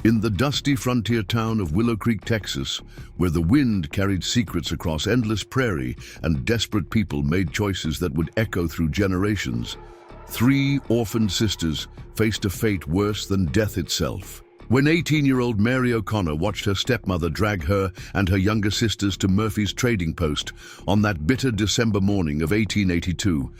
In the dusty frontier town of Willow Creek, Texas, where the wind carried secrets across endless prairie and desperate people made choices that would echo through generations, three orphaned sisters faced a fate worse than death itself. When 18-year-old Mary O'Connor watched her stepmother drag her and her younger sisters to Murphy's trading post on that bitter December morning of 1882,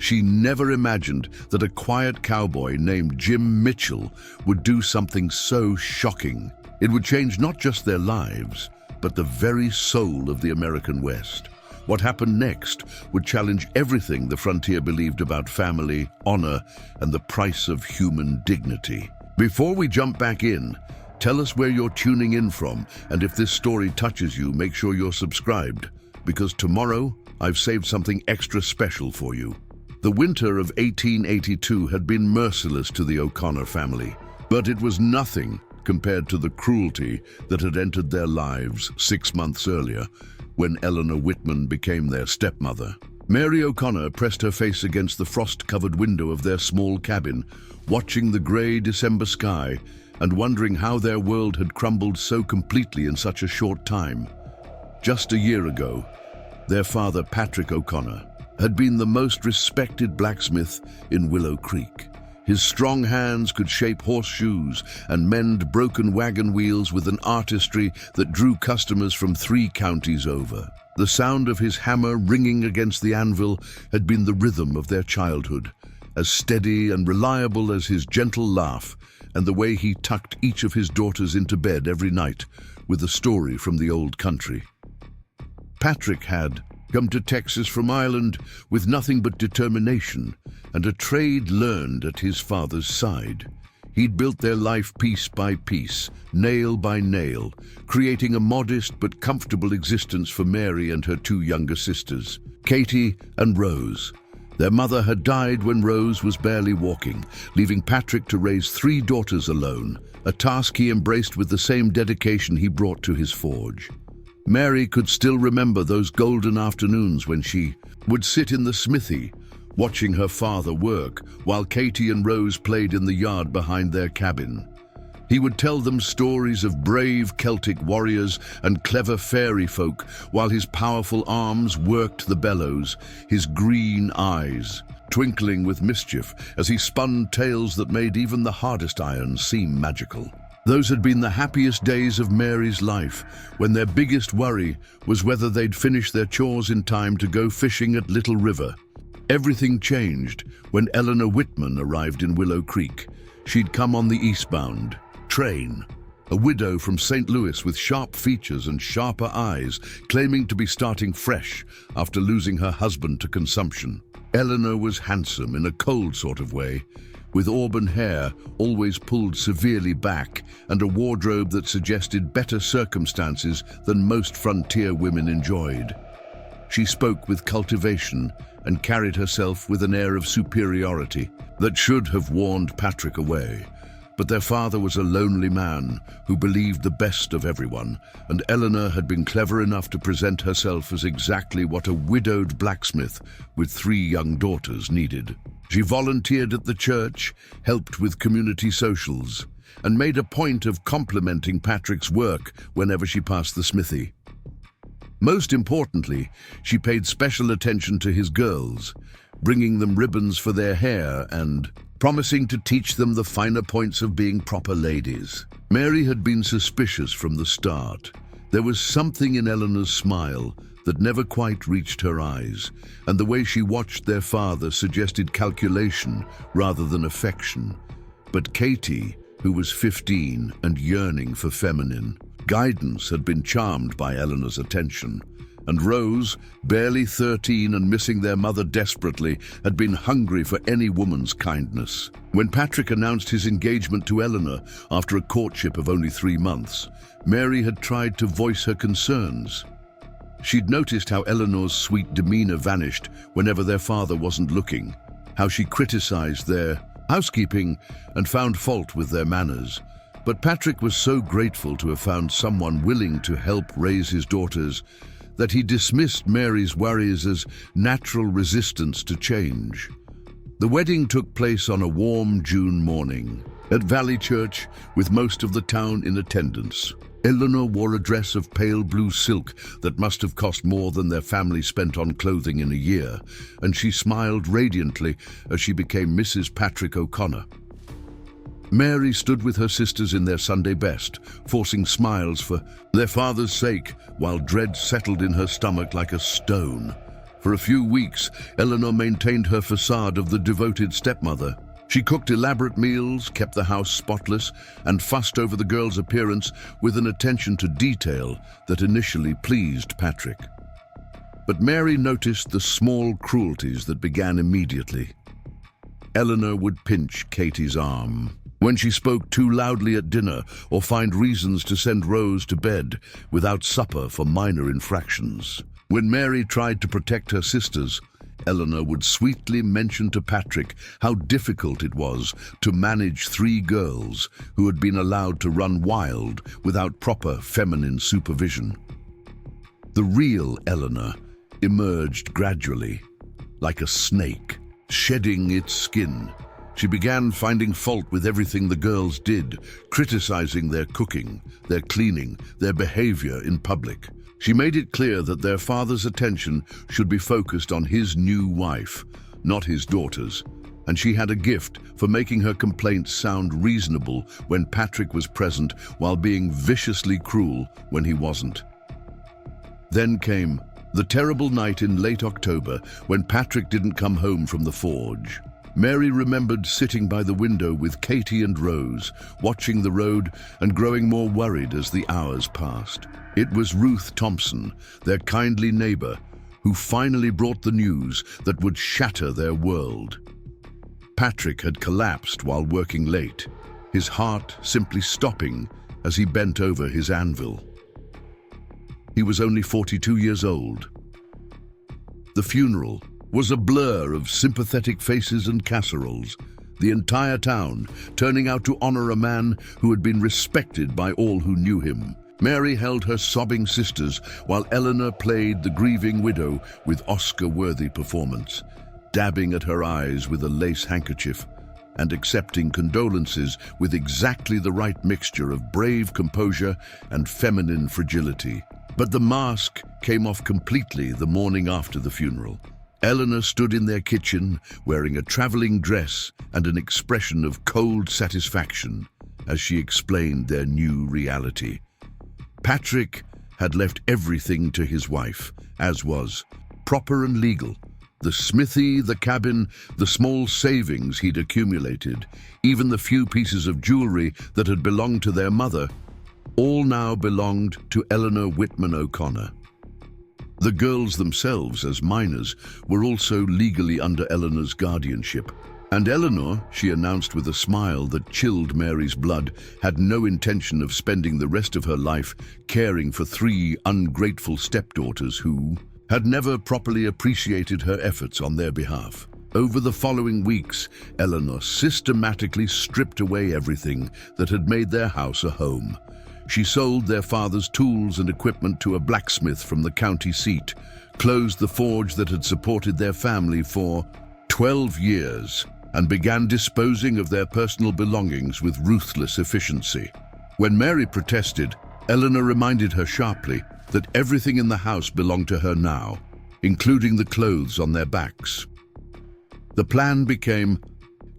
she never imagined that a quiet cowboy named Jim Mitchell would do something so shocking. It would change not just their lives, but the very soul of the American West. What happened next would challenge everything the frontier believed about family, honor, and the price of human dignity. Before we jump back in, tell us where you're tuning in from, and if this story touches you, make sure you're subscribed, because tomorrow I've saved something extra special for you. The winter of 1882 had been merciless to the O'Connor family, but it was nothing compared to the cruelty that had entered their lives 6 months earlier, when Eleanor Whitman became their stepmother. Mary O'Connor pressed her face against the frost-covered window of their small cabin, watching the gray December sky and wondering how their world had crumbled so completely in such a short time. Just a year ago, their father, Patrick O'Connor, had been the most respected blacksmith in Willow Creek. His strong hands could shape horseshoes and mend broken wagon wheels with an artistry that drew customers from 3 counties over. The sound of his hammer ringing against the anvil had been the rhythm of their childhood, as steady and reliable as his gentle laugh and the way he tucked each of his daughters into bed every night with a story from the old country. Patrick had come to Texas from Ireland with nothing but determination and a trade learned at his father's side. He'd built their life piece by piece, nail by nail, creating a modest but comfortable existence for Mary and her 2 younger sisters, Katie and Rose. Their mother had died when Rose was barely walking, leaving Patrick to raise 3 daughters alone, a task he embraced with the same dedication he brought to his forge. Mary could still remember those golden afternoons when she would sit in the smithy, watching her father work, while Katie and Rose played in the yard behind their cabin. He would tell them stories of brave Celtic warriors and clever fairy folk, while his powerful arms worked the bellows, his green eyes twinkling with mischief as he spun tales that made even the hardest iron seem magical. Those had been the happiest days of Mary's life, when their biggest worry was whether they'd finish their chores in time to go fishing at Little River. Everything changed when Eleanor Whitman arrived in Willow Creek. She'd come on the eastbound train, a widow from St. Louis with sharp features and sharper eyes, claiming to be starting fresh after losing her husband to consumption. Eleanor was handsome in a cold sort of way, with auburn hair always pulled severely back and a wardrobe that suggested better circumstances than most frontier women enjoyed. She spoke with cultivation and carried herself with an air of superiority that should have warned Patrick away. But their father was a lonely man who believed the best of everyone, and Eleanor had been clever enough to present herself as exactly what a widowed blacksmith with 3 young daughters needed. She volunteered at the church, helped with community socials, and made a point of complimenting Patrick's work whenever she passed the smithy. Most importantly, she paid special attention to his girls, bringing them ribbons for their hair and promising to teach them the finer points of being proper ladies. Mary had been suspicious from the start. There was something in Eleanor's smile that never quite reached her eyes, and the way she watched their father suggested calculation rather than affection. But Katie, who was 15 and yearning for feminine guidance, had been charmed by Eleanor's attention. And Rose, barely 13 and missing their mother desperately, had been hungry for any woman's kindness. When Patrick announced his engagement to Eleanor after a courtship of only 3 months, Mary had tried to voice her concerns. She'd noticed how Eleanor's sweet demeanor vanished whenever their father wasn't looking, how she criticized their housekeeping and found fault with their manners. But Patrick was so grateful to have found someone willing to help raise his daughters that he dismissed Mary's worries as natural resistance to change. The wedding took place on a warm June morning. At Valley Church, with most of the town in attendance, Eleanor wore a dress of pale blue silk that must have cost more than their family spent on clothing in a year, and she smiled radiantly as she became Mrs. Patrick O'Connor. Mary stood with her sisters in their Sunday best, forcing smiles for their father's sake, while dread settled in her stomach like a stone. For a few weeks, Eleanor maintained her facade of the devoted stepmother. She cooked elaborate meals, kept the house spotless, and fussed over the girls' appearance with an attention to detail that initially pleased Patrick. But Mary noticed the small cruelties that began immediately. Eleanor would pinch Katie's arm when she spoke too loudly at dinner, or find reasons to send Rose to bed without supper for minor infractions. When Mary tried to protect her sisters, Eleanor would sweetly mention to Patrick how difficult it was to manage 3 girls who had been allowed to run wild without proper feminine supervision. The real Eleanor emerged gradually, like a snake, shedding its skin. She began finding fault with everything the girls did, criticizing their cooking, their cleaning, their behavior in public. She made it clear that their father's attention should be focused on his new wife, not his daughters, and she had a gift for making her complaints sound reasonable when Patrick was present while being viciously cruel when he wasn't. Then came the terrible night in late October when Patrick didn't come home from the forge. Mary remembered sitting by the window with Katie and Rose, watching the road and growing more worried as the hours passed. It was Ruth Thompson, their kindly neighbor, who finally brought the news that would shatter their world. Patrick had collapsed while working late, his heart simply stopping as he bent over his anvil. He was only 42 years old. The funeral was a blur of sympathetic faces and casseroles, the entire town turning out to honor a man who had been respected by all who knew him. Mary held her sobbing sisters while Eleanor played the grieving widow with Oscar-worthy performance, dabbing at her eyes with a lace handkerchief and accepting condolences with exactly the right mixture of brave composure and feminine fragility. But the mask came off completely the morning after the funeral. Eleanor stood in their kitchen wearing a traveling dress and an expression of cold satisfaction as she explained their new reality. Patrick had left everything to his wife, as was proper and legal. The smithy, the cabin, the small savings he'd accumulated, even the few pieces of jewelry that had belonged to their mother, all now belonged to Eleanor Whitman O'Connor. The girls themselves, as minors, were also legally under Eleanor's guardianship. And Eleanor, she announced with a smile that chilled Mary's blood, had no intention of spending the rest of her life caring for 3 ungrateful stepdaughters who had never properly appreciated her efforts on their behalf. Over the following weeks, Eleanor systematically stripped away everything that had made their house a home. She sold their father's tools and equipment to a blacksmith from the county seat, closed the forge that had supported their family for 12 years, and began disposing of their personal belongings with ruthless efficiency. When Mary protested, Eleanor reminded her sharply that everything in the house belonged to her now, including the clothes on their backs. The plan became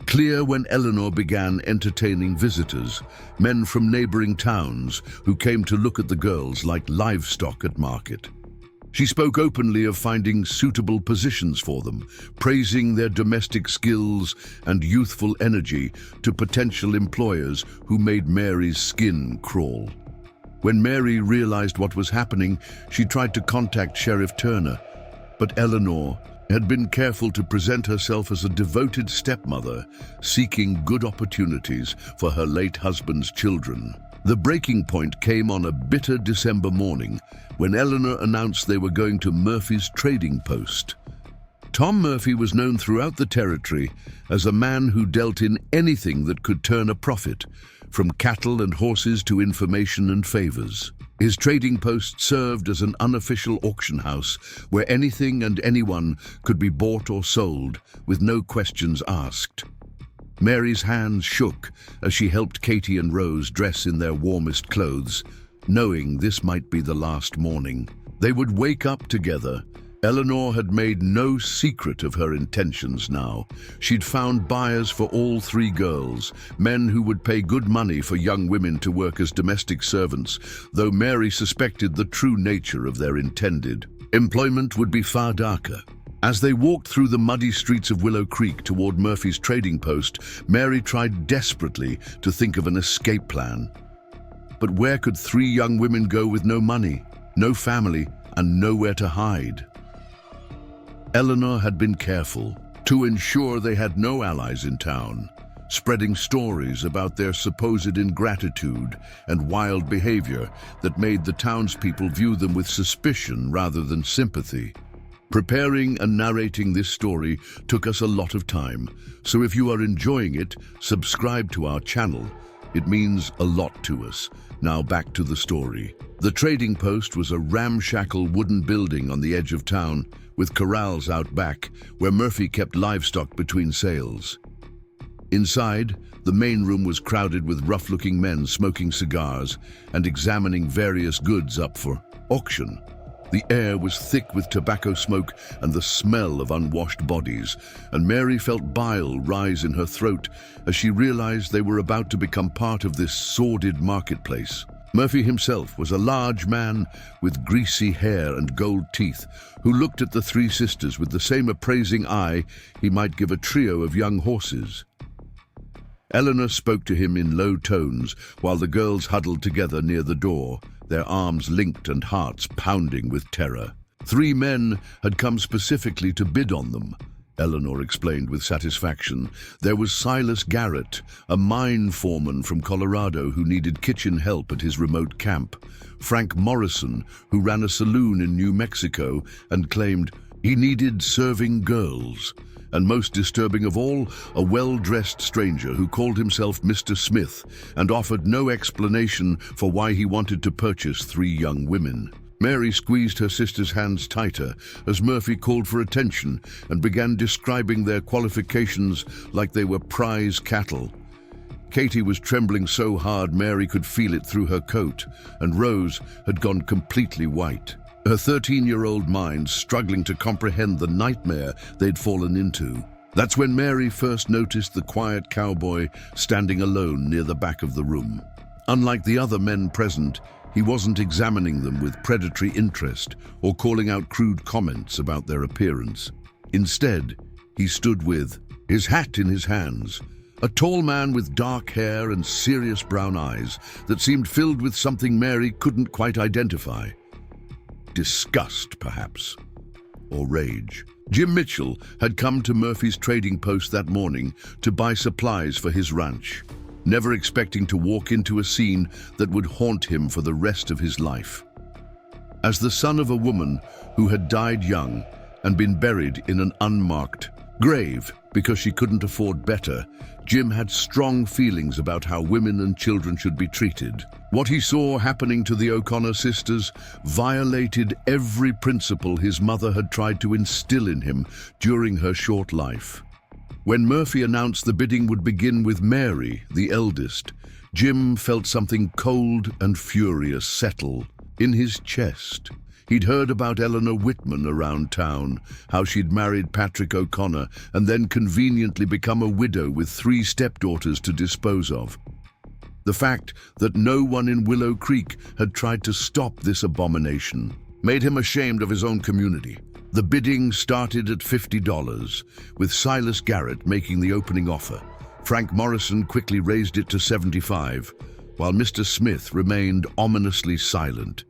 clear when Eleanor began entertaining visitors, men from neighboring towns who came to look at the girls like livestock at market. She spoke openly of finding suitable positions for them, praising their domestic skills and youthful energy to potential employers who made Mary's skin crawl. When Mary realized what was happening, she tried to contact Sheriff Turner, but Eleanor had been careful to present herself as a devoted stepmother, seeking good opportunities for her late husband's children. The breaking point came on a bitter December morning when Eleanor announced they were going to Murphy's trading post. Tom Murphy was known throughout the territory as a man who dealt in anything that could turn a profit, from cattle and horses to information and favors. His trading post served as an unofficial auction house where anything and anyone could be bought or sold with no questions asked. Mary's hands shook as she helped Katie and Rose dress in their warmest clothes, knowing this might be the last morning. They would wake up together. Eleanor had made no secret of her intentions now. She'd found buyers for all three girls, men who would pay good money for young women to work as domestic servants, though Mary suspected the true nature of their intended employment would be far darker. As they walked through the muddy streets of Willow Creek toward Murphy's trading post, Mary tried desperately to think of an escape plan. But where could three young women go with no money, no family, and nowhere to hide? Eleanor had been careful to ensure they had no allies in town, spreading stories about their supposed ingratitude and wild behavior that made the townspeople view them with suspicion rather than sympathy. Preparing and narrating this story took us a lot of time, so if you are enjoying it, subscribe to our channel. It means a lot to us. Now back to the story. The trading post was a ramshackle wooden building on the edge of town, with corrals out back, where Murphy kept livestock between sales. Inside, the main room was crowded with rough-looking men smoking cigars and examining various goods up for auction. The air was thick with tobacco smoke and the smell of unwashed bodies, and Mary felt bile rise in her throat as she realized they were about to become part of this sordid marketplace. Murphy himself was a large man with greasy hair and gold teeth who looked at the three sisters with the same appraising eye he might give a trio of young horses. Eleanor spoke to him in low tones while the girls huddled together near the door, their arms linked and hearts pounding with terror. Three men had come specifically to bid on them, Eleanor explained with satisfaction. There was Silas Garrett, a mine foreman from Colorado who needed kitchen help at his remote camp. Frank Morrison, who ran a saloon in New Mexico and claimed he needed serving girls. And most disturbing of all, a well-dressed stranger who called himself Mr. Smith and offered no explanation for why he wanted to purchase three young women. Mary squeezed her sister's hands tighter as Murphy called for attention and began describing their qualifications like they were prize cattle. Katie was trembling so hard Mary could feel it through her coat, and Rose had gone completely white, her 13-year-old mind struggling to comprehend the nightmare they'd fallen into. That's when Mary first noticed the quiet cowboy standing alone near the back of the room. Unlike the other men present, he wasn't examining them with predatory interest or calling out crude comments about their appearance. Instead, he stood with his hat in his hands, a tall man with dark hair and serious brown eyes that seemed filled with something Mary couldn't quite identify. Disgust, perhaps, or rage. Jim Mitchell had come to Murphy's trading post that morning to buy supplies for his ranch, never expecting to walk into a scene that would haunt him for the rest of his life. As the son of a woman who had died young and been buried in an unmarked grave because she couldn't afford better, Jim had strong feelings about how women and children should be treated. What he saw happening to the O'Connor sisters violated every principle his mother had tried to instill in him during her short life. When Murphy announced the bidding would begin with Mary, the eldest, Jim felt something cold and furious settle in his chest. He'd heard about Eleanor Whitman around town, how she'd married Patrick O'Connor and then conveniently become a widow with three stepdaughters to dispose of. The fact that no one in Willow Creek had tried to stop this abomination made him ashamed of his own community. The bidding started at $50, with Silas Garrett making the opening offer. Frank Morrison quickly raised it to $75, while Mr. Smith remained ominously silent.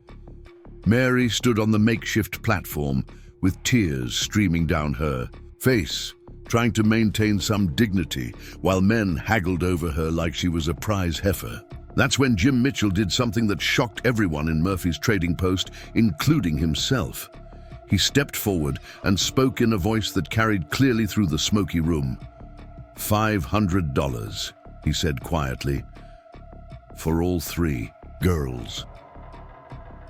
Mary stood on the makeshift platform with tears streaming down her face, trying to maintain some dignity while men haggled over her like she was a prize heifer. That's when Jim Mitchell did something that shocked everyone in Murphy's trading post, including himself. He stepped forward and spoke in a voice that carried clearly through the smoky room. $500, he said quietly, for all three girls.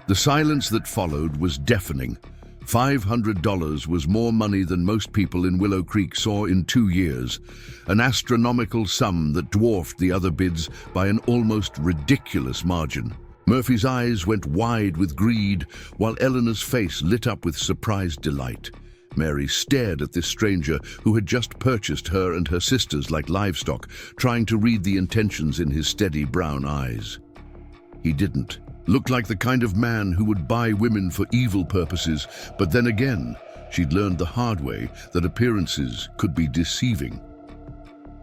The silence that followed was deafening. $500 was more money than most people in Willow Creek saw in 2 years, an astronomical sum that dwarfed the other bids by an almost ridiculous margin. Murphy's eyes went wide with greed, while Eleanor's face lit up with surprised delight. Mary stared at this stranger who had just purchased her and her sisters like livestock, trying to read the intentions in his steady brown eyes. He didn't. Looked like the kind of man who would buy women for evil purposes, but then again, she'd learned the hard way that appearances could be deceiving.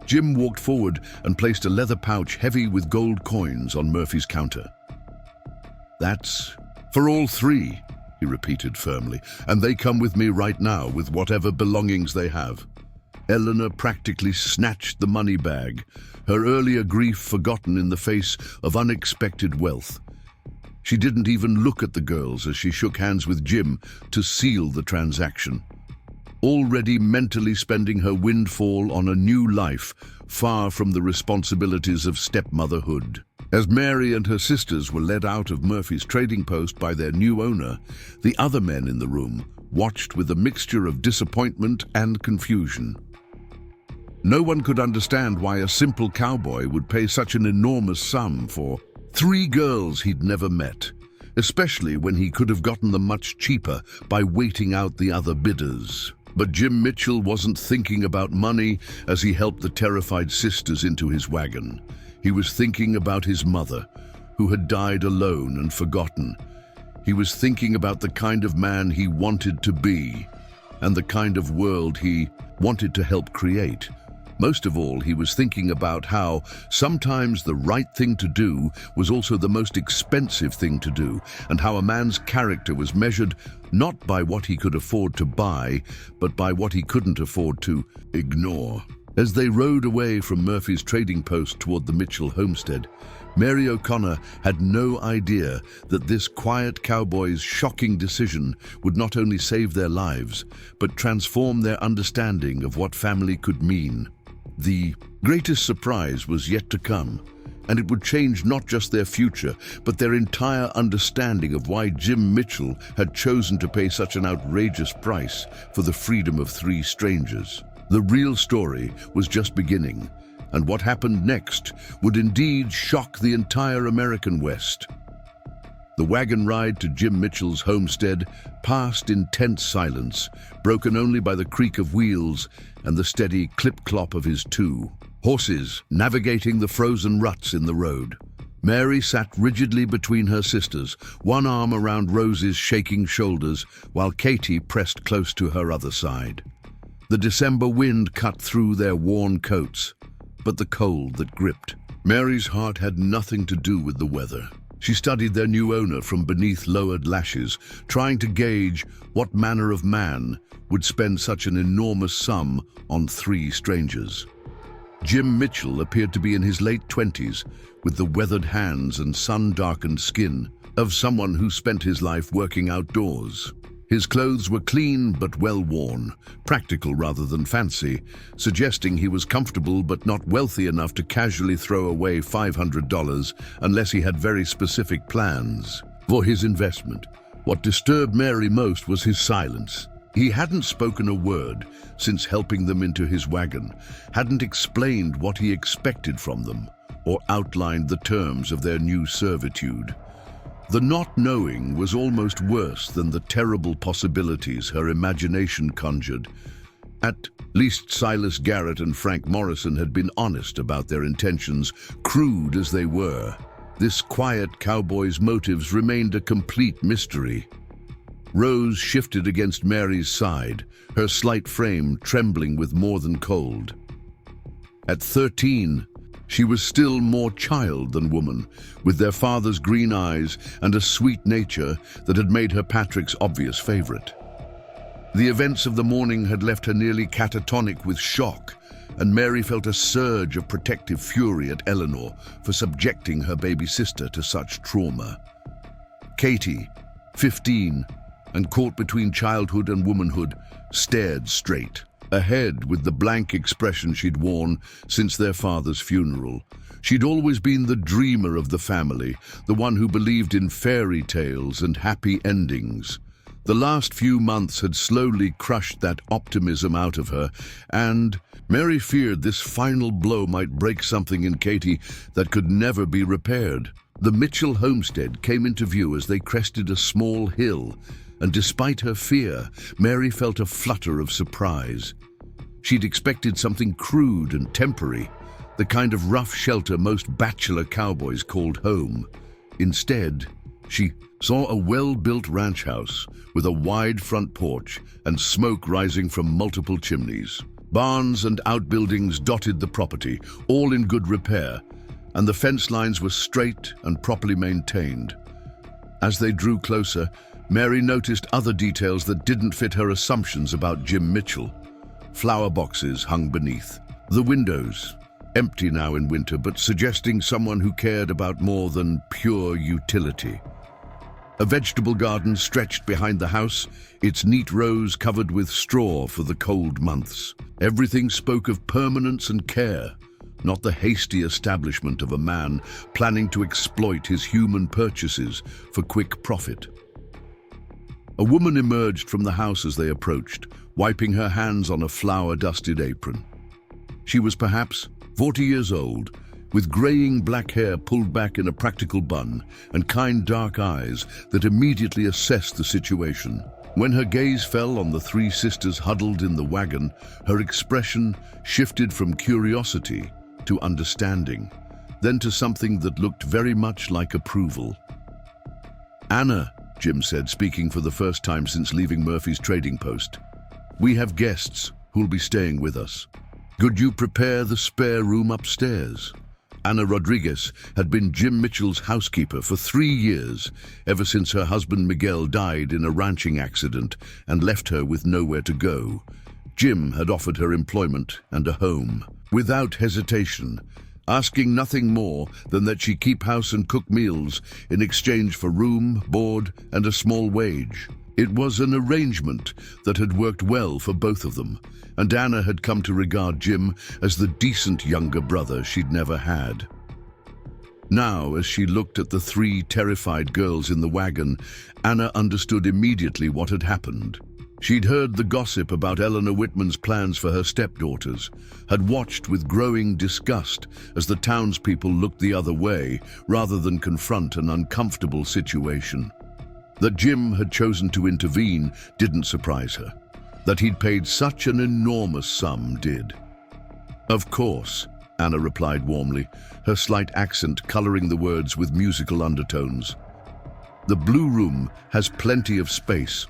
Jim walked forward and placed a leather pouch heavy with gold coins on Murphy's counter. "That's for all three," he repeated firmly, "and they come with me right now with whatever belongings they have." Eleanor practically snatched the money bag, her earlier grief forgotten in the face of unexpected wealth. She didn't even look at the girls as she shook hands with Jim to seal the transaction, already mentally spending her windfall on a new life, far from the responsibilities of stepmotherhood. As Mary and her sisters were led out of Murphy's trading post by their new owner, the other men in the room watched with a mixture of disappointment and confusion. No one could understand why a simple cowboy would pay such an enormous sum for 3 girls he'd never met, especially when he could have gotten them much cheaper by waiting out the other bidders. But Jim Mitchell wasn't thinking about money as he helped the terrified sisters into his wagon. He was thinking about his mother, who had died alone and forgotten. He was thinking about the kind of man he wanted to be, and the kind of world he wanted to help create. Most of all, he was thinking about how sometimes the right thing to do was also the most expensive thing to do, and how a man's character was measured not by what he could afford to buy, but by what he couldn't afford to ignore. As they rode away from Murphy's trading post toward the Mitchell homestead, Mary O'Connor had no idea that this quiet cowboy's shocking decision would not only save their lives, but transform their understanding of what family could mean. The greatest surprise was yet to come, and it would change not just their future, but their entire understanding of why Jim Mitchell had chosen to pay such an outrageous price for the freedom of 3 strangers. The real story was just beginning, and what happened next would indeed shock the entire American West. The wagon ride to Jim Mitchell's homestead passed in tense silence, broken only by the creak of wheels and the steady clip-clop of his 2 horses navigating the frozen ruts in the road. Mary sat rigidly between her sisters, one arm around Rose's shaking shoulders, while Katie pressed close to her other side. The December wind cut through their worn coats, but the cold that gripped. Mary's heart had nothing to do with the weather. She studied their new owner from beneath lowered lashes, trying to gauge what manner of man would spend such an enormous sum on 3 strangers. Jim Mitchell appeared to be in his late 20s, with the weathered hands and sun-darkened skin of someone who spent his life working outdoors. His clothes were clean but well-worn, practical rather than fancy, suggesting he was comfortable but not wealthy enough to casually throw away $500 unless he had very specific plans for his investment. What disturbed Mary most was his silence. He hadn't spoken a word since helping them into his wagon, hadn't explained what he expected from them, or outlined the terms of their new servitude. The not knowing was almost worse than the terrible possibilities her imagination conjured. At least Silas Garrett and Frank Morrison had been honest about their intentions, crude as they were. This quiet cowboy's motives remained a complete mystery. Rose shifted against Mary's side, her slight frame trembling with more than cold. At 13, she was still more child than woman, with their father's green eyes and a sweet nature that had made her Patrick's obvious favorite. The events of the morning had left her nearly catatonic with shock, and Mary felt a surge of protective fury at Eleanor for subjecting her baby sister to such trauma. Katie, 15, and caught between childhood and womanhood, stared straight ahead with the blank expression she'd worn since their father's funeral. She'd always been the dreamer of the family, the one who believed in fairy tales and happy endings. The last few months had slowly crushed that optimism out of her, and Mary feared this final blow might break something in Katie that could never be repaired. The Mitchell homestead came into view as they crested a small hill, and despite her fear, Mary felt a flutter of surprise. She'd expected something crude and temporary, the kind of rough shelter most bachelor cowboys called home. Instead, she saw a well-built ranch house with a wide front porch and smoke rising from multiple chimneys. Barns and outbuildings dotted the property, all in good repair, and the fence lines were straight and properly maintained. As they drew closer, Mary noticed other details that didn't fit her assumptions about Jim Mitchell. Flower boxes hung beneath. The windows, empty now in winter, but suggesting someone who cared about more than pure utility. A vegetable garden stretched behind the house, its neat rows covered with straw for the cold months. Everything spoke of permanence and care, not the hasty establishment of a man planning to exploit his human purchases for quick profit. A woman emerged from the house as they approached, wiping her hands on a flour-dusted apron. She was perhaps 40 years old, with graying black hair pulled back in a practical bun and kind dark eyes that immediately assessed the situation. When her gaze fell on the three sisters huddled in the wagon, her expression shifted from curiosity to understanding, then to something that looked very much like approval. "Anna," Jim said, speaking for the first time since leaving Murphy's trading post, "we have guests who'll be staying with us. Could you prepare the spare room upstairs?" Anna Rodriguez had been Jim Mitchell's housekeeper for 3 years, ever since her husband Miguel died in a ranching accident and left her with nowhere to go. Jim had offered her employment and a home, without hesitation, asking nothing more than that she keep house and cook meals in exchange for room, board, and a small wage. It was an arrangement that had worked well for both of them, and Anna had come to regard Jim as the decent younger brother she'd never had. Now, as she looked at the 3 terrified girls in the wagon, Anna understood immediately what had happened. She'd heard the gossip about Eleanor Whitman's plans for her stepdaughters, had watched with growing disgust as the townspeople looked the other way rather than confront an uncomfortable situation. That Jim had chosen to intervene didn't surprise her. That he'd paid such an enormous sum did. "Of course," Anna replied warmly, her slight accent coloring the words with musical undertones. "The blue room has plenty of space,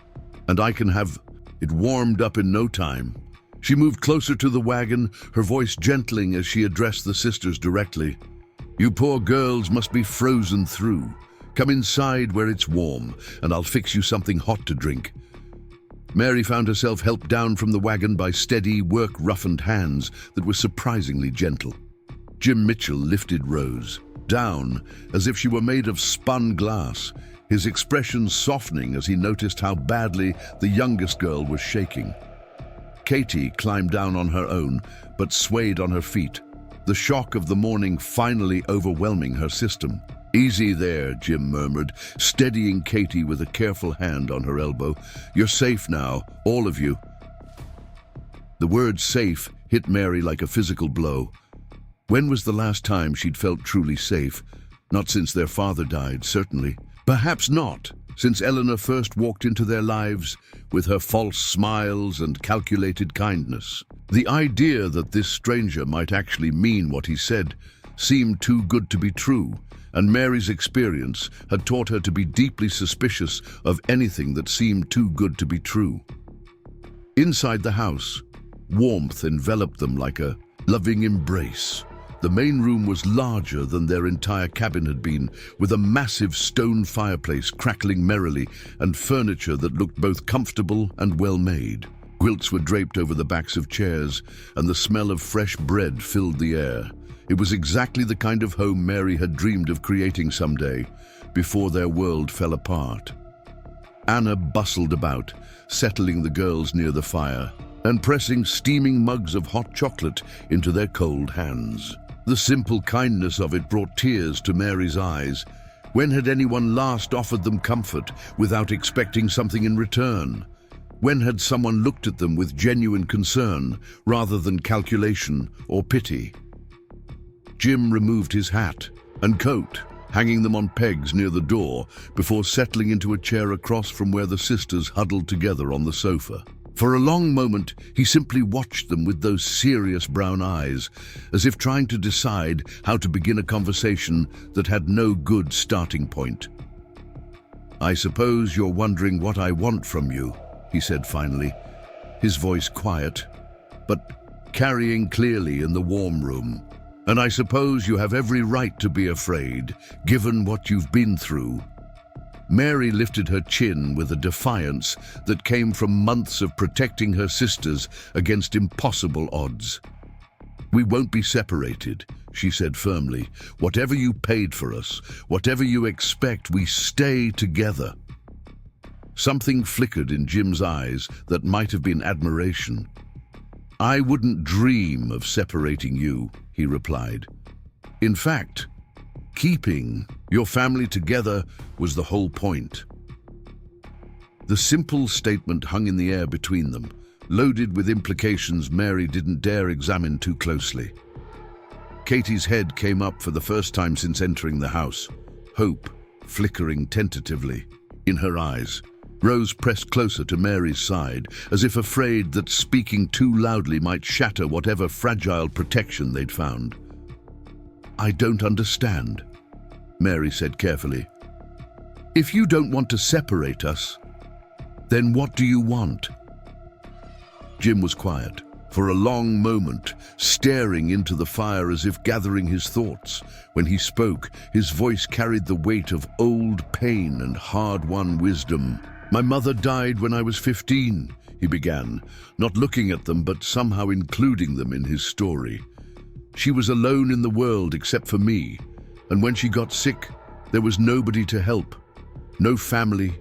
and I can have it warmed up in no time." She moved closer to the wagon, her voice gentling as she addressed the sisters directly. "You poor girls must be frozen through. Come inside where it's warm, and I'll fix you something hot to drink." Mary found herself helped down from the wagon by steady, work-roughened hands that were surprisingly gentle. Jim Mitchell lifted Rose down as if she were made of spun glass, his expression softening as he noticed how badly the youngest girl was shaking. Katie climbed down on her own, but swayed on her feet, the shock of the morning finally overwhelming her system. "Easy there," Jim murmured, steadying Katie with a careful hand on her elbow. "You're safe now, all of you." The word safe hit Mary like a physical blow. When was the last time she'd felt truly safe? Not since their father died, certainly. Perhaps not, since Eleanor first walked into their lives with her false smiles and calculated kindness. The idea that this stranger might actually mean what he said seemed too good to be true, and Mary's experience had taught her to be deeply suspicious of anything that seemed too good to be true. Inside the house, warmth enveloped them like a loving embrace. The main room was larger than their entire cabin had been, with a massive stone fireplace crackling merrily and furniture that looked both comfortable and well-made. Quilts were draped over the backs of chairs, and the smell of fresh bread filled the air. It was exactly the kind of home Mary had dreamed of creating someday, before their world fell apart. Anna bustled about, settling the girls near the fire, and pressing steaming mugs of hot chocolate into their cold hands. The simple kindness of it brought tears to Mary's eyes. When had anyone last offered them comfort without expecting something in return? When had someone looked at them with genuine concern rather than calculation or pity? Jim removed his hat and coat, hanging them on pegs near the door before settling into a chair across from where the sisters huddled together on the sofa. For a long moment, he simply watched them with those serious brown eyes, as if trying to decide how to begin a conversation that had no good starting point. "I suppose you're wondering what I want from you," he said finally, his voice quiet, but carrying clearly in the warm room. "And I suppose you have every right to be afraid, given what you've been through." Mary lifted her chin with a defiance that came from months of protecting her sisters against impossible odds. "We won't be separated," she said firmly. "Whatever you paid for us, whatever you expect, we stay together." Something flickered in Jim's eyes that might have been admiration. "I wouldn't dream of separating you," he replied. "In fact, keeping your family together was the whole point." The simple statement hung in the air between them, loaded with implications Mary didn't dare examine too closely. Katie's head came up for the first time since entering the house, hope flickering tentatively in her eyes. Rose pressed closer to Mary's side, as if afraid that speaking too loudly might shatter whatever fragile protection they'd found. "I don't understand," Mary said carefully. "If you don't want to separate us, then what do you want?" Jim was quiet for a long moment, staring into the fire as if gathering his thoughts. When he spoke, his voice carried the weight of old pain and hard-won wisdom. "My mother died when I was 15, he began, not looking at them but somehow including them in his story. "She was alone in the world except for me, and when she got sick, there was nobody to help. No family,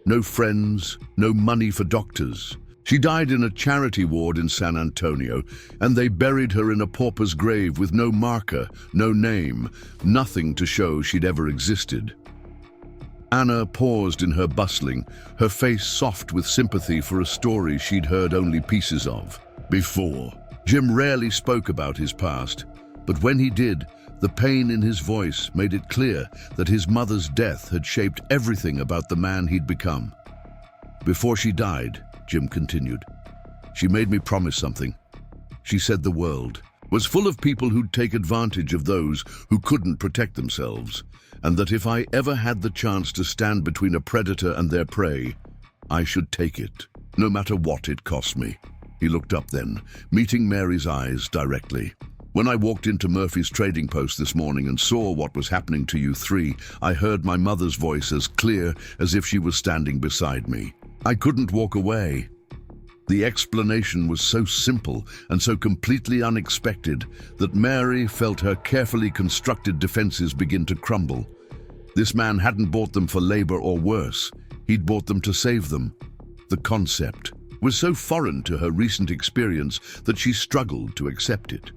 no friends, no money for doctors. She died in a charity ward in San Antonio, and they buried her in a pauper's grave with no marker, no name, nothing to show she'd ever existed." Anna paused in her bustling, her face soft with sympathy for a story she'd heard only pieces of before. Jim rarely spoke about his past, but when he did, the pain in his voice made it clear that his mother's death had shaped everything about the man he'd become. "Before she died," Jim continued, "she made me promise something. She said the world was full of people who'd take advantage of those who couldn't protect themselves, and that if I ever had the chance to stand between a predator and their prey, I should take it, no matter what it cost me." He looked up then, meeting Mary's eyes directly. "When I walked into Murphy's trading post this morning and saw what was happening to you three, I heard my mother's voice as clear as if she was standing beside me. I couldn't walk away." The explanation was so simple and so completely unexpected that Mary felt her carefully constructed defenses begin to crumble. This man hadn't bought them for labor or worse. He'd bought them to save them. The concept was so foreign to her recent experience that she struggled to accept it.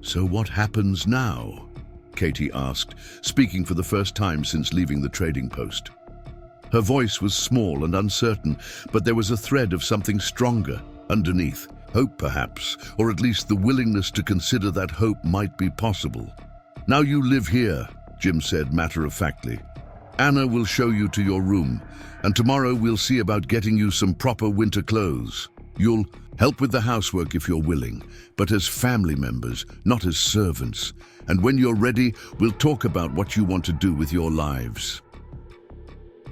"So what happens now?" Katie asked, speaking for the first time since leaving the trading post. Her voice was small and uncertain, but there was a thread of something stronger underneath. Hope, perhaps, or at least the willingness to consider that hope might be possible. "Now you live here," Jim said matter-of-factly. "Anna will show you to your room, and tomorrow we'll see about getting you some proper winter clothes. You'll help with the housework if you're willing, but as family members, not as servants. And when you're ready, we'll talk about what you want to do with your lives."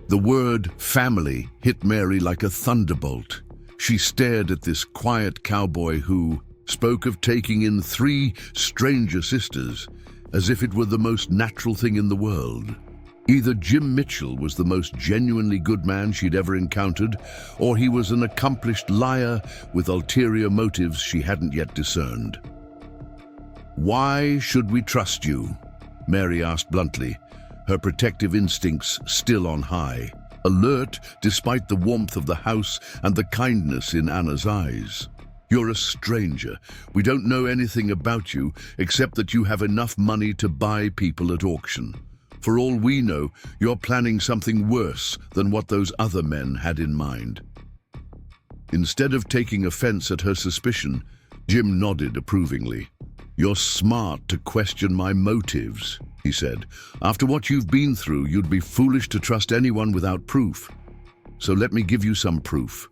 The word family hit Mary like a thunderbolt. She stared at this quiet cowboy who spoke of taking in 3 stranger sisters as if it were the most natural thing in the world. Either Jim Mitchell was the most genuinely good man she'd ever encountered, or he was an accomplished liar with ulterior motives she hadn't yet discerned. "Why should we trust you?" Mary asked bluntly, her protective instincts still on high, alert despite the warmth of the house and the kindness in Anna's eyes. "You're a stranger. We don't know anything about you except that you have enough money to buy people at auction. For all we know, you're planning something worse than what those other men had in mind." Instead of taking offense at her suspicion, Jim nodded approvingly. "You're smart to question my motives," he said. "After what you've been through, you'd be foolish to trust anyone without proof. So let me give you some proof."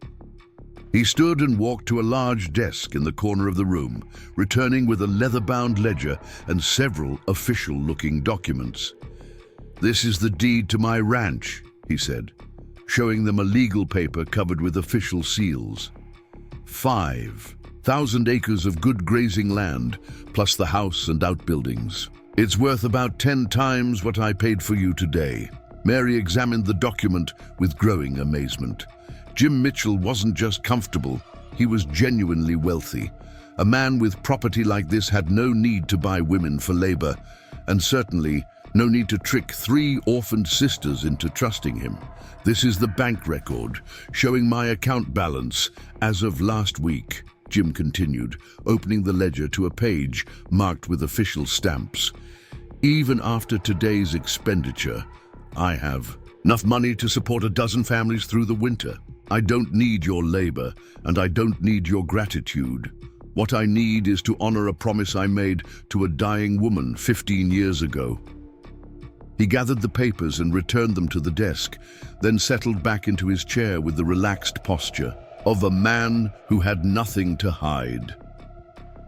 He stood and walked to a large desk in the corner of the room, returning with a leather-bound ledger and several official-looking documents. "This is the deed to my ranch," he said, showing them a legal paper covered with official seals. 5,000 acres of good grazing land, plus the house and outbuildings. It's worth about 10 times what I paid for you today." Mary examined the document with growing amazement. Jim Mitchell wasn't just comfortable, he was genuinely wealthy. A man with property like this had no need to buy women for labor, and certainly no need to trick 3 orphaned sisters into trusting him. "This is the bank record, showing my account balance as of last week," Jim continued, opening the ledger to a page marked with official stamps. "Even after today's expenditure, I have enough money to support a dozen families through the winter. I don't need your labor, and I don't need your gratitude. What I need is to honor a promise I made to a dying woman 15 years ago." He gathered the papers and returned them to the desk, then settled back into his chair with the relaxed posture of a man who had nothing to hide.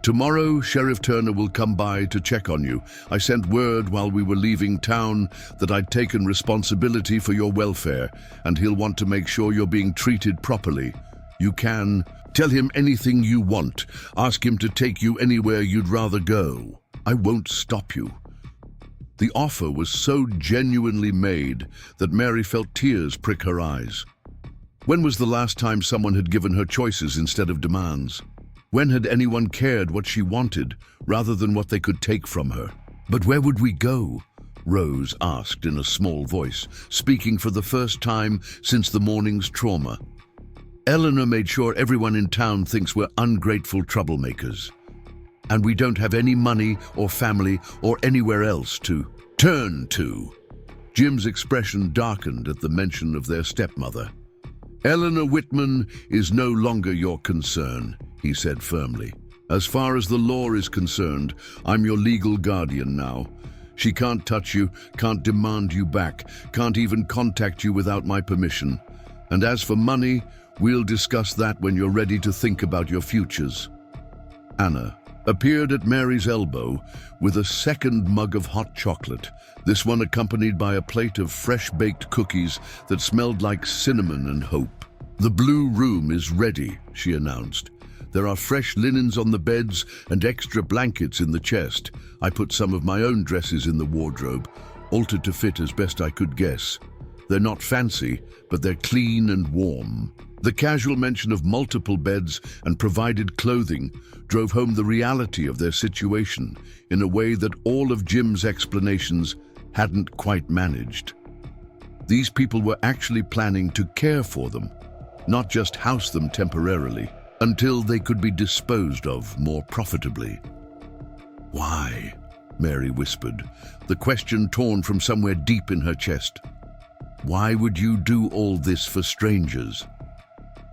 "Tomorrow, Sheriff Turner will come by to check on you. I sent word while we were leaving town that I'd taken responsibility for your welfare, and he'll want to make sure you're being treated properly. You can tell him anything you want. Ask him to take you anywhere you'd rather go. I won't stop you." The offer was so genuinely made that Mary felt tears prick her eyes. When was the last time someone had given her choices instead of demands? When had anyone cared what she wanted rather than what they could take from her? "But where would we go?" Rose asked in a small voice, speaking for the first time since the morning's trauma. "Eleanor made sure everyone in town thinks we're ungrateful troublemakers. And we don't have any money or family or anywhere else to turn to." Jim's expression darkened at the mention of their stepmother. "Eleanor Whitman is no longer your concern," he said firmly. "As far as the law is concerned, I'm your legal guardian now. She can't touch you, can't demand you back, can't even contact you without my permission. And as for money, we'll discuss that when you're ready to think about your futures." Anna appeared at Mary's elbow with a second mug of hot chocolate, this one accompanied by a plate of fresh-baked cookies that smelled like cinnamon and hope. "The blue room is ready," she announced. "There are fresh linens on the beds and extra blankets in the chest. I put some of my own dresses in the wardrobe, altered to fit as best I could guess. They're not fancy, but they're clean and warm." The casual mention of multiple beds and provided clothing drove home the reality of their situation in a way that all of Jim's explanations hadn't quite managed. These people were actually planning to care for them, not just house them temporarily, until they could be disposed of more profitably. "Why?" Mary whispered, the question torn from somewhere deep in her chest. "Why would you do all this for strangers?"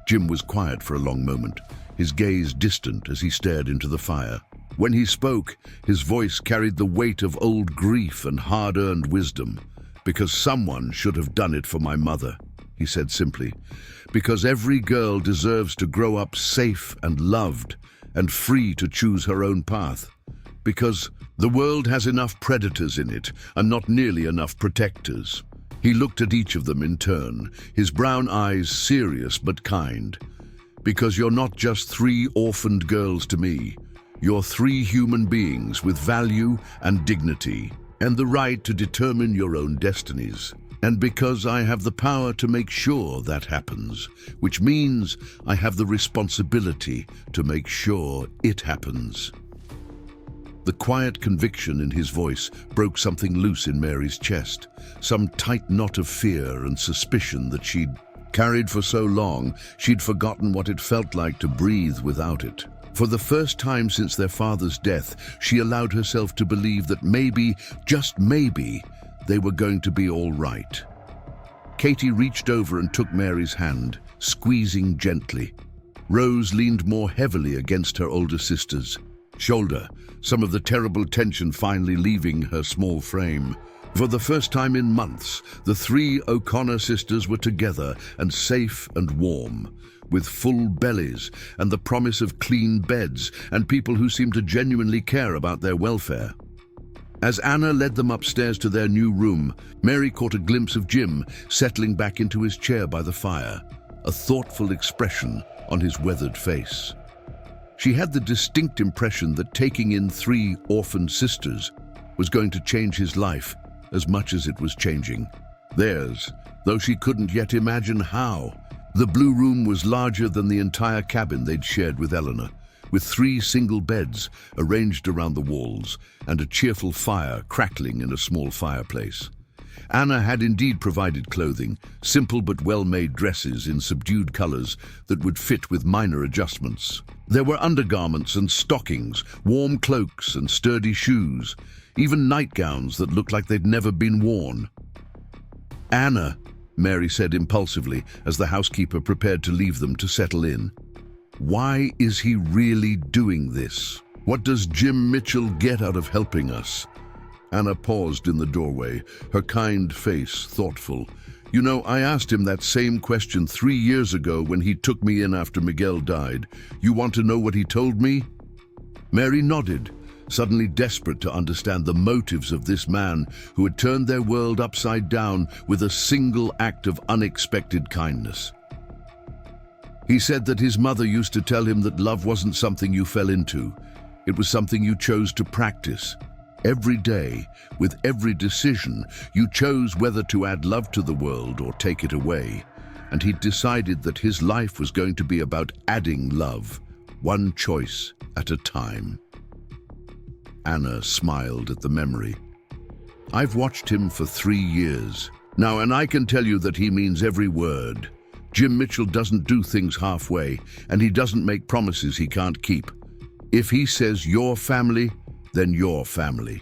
Jim was quiet for a long moment, his gaze distant as he stared into the fire. When he spoke, his voice carried the weight of old grief and hard-earned wisdom. "Because someone should have done it for my mother," he said simply. "Because every girl deserves to grow up safe and loved and free to choose her own path. Because the world has enough predators in it and not nearly enough protectors." He looked at each of them in turn, his brown eyes serious but kind. "Because you're not just 3 orphaned girls to me. You're 3 human beings with value and dignity, and the right to determine your own destinies. And because I have the power to make sure that happens, which means I have the responsibility to make sure it happens." The quiet conviction in his voice broke something loose in Mary's chest, some tight knot of fear and suspicion that she'd carried for so long she'd forgotten what it felt like to breathe without it. For the first time since their father's death, she allowed herself to believe that maybe, just maybe, they were going to be all right. Katie reached over and took Mary's hand, squeezing gently. Rose leaned more heavily against her older sister's shoulder, some of the terrible tension finally leaving her small frame. For the first time in months, the three O'Connor sisters were together and safe and warm, with full bellies and the promise of clean beds and people who seemed to genuinely care about their welfare. As Anna led them upstairs to their new room, Mary caught a glimpse of Jim settling back into his chair by the fire, a thoughtful expression on his weathered face. She had the distinct impression that taking in three orphaned sisters was going to change his life as much as it was changing theirs, though she couldn't yet imagine how. The blue room was larger than the entire cabin they'd shared with Eleanor, with three single beds arranged around the walls and a cheerful fire crackling in a small fireplace. Anna had indeed provided clothing, simple but well-made dresses in subdued colors that would fit with minor adjustments. There were undergarments and stockings, warm cloaks and sturdy shoes, even nightgowns that looked like they'd never been worn. "Anna," Mary said impulsively as the housekeeper prepared to leave them to settle in. "Why is he really doing this? What does Jim Mitchell get out of helping us?" Anna paused in the doorway, her kind face thoughtful. "You know, I asked him that same question 3 years ago when he took me in after Miguel died. You want to know what he told me?" Mary nodded, suddenly desperate to understand the motives of this man who had turned their world upside down with a single act of unexpected kindness. He said that his mother used to tell him that love wasn't something you fell into. It was something you chose to practice. Every day, with every decision, you chose whether to add love to the world or take it away. And he'd decided that his life was going to be about adding love, one choice at a time. Anna smiled at the memory. "I've watched him for 3 years now, and I can tell you that he means every word. Jim Mitchell doesn't do things halfway, and he doesn't make promises he can't keep. If he says your family, then your family.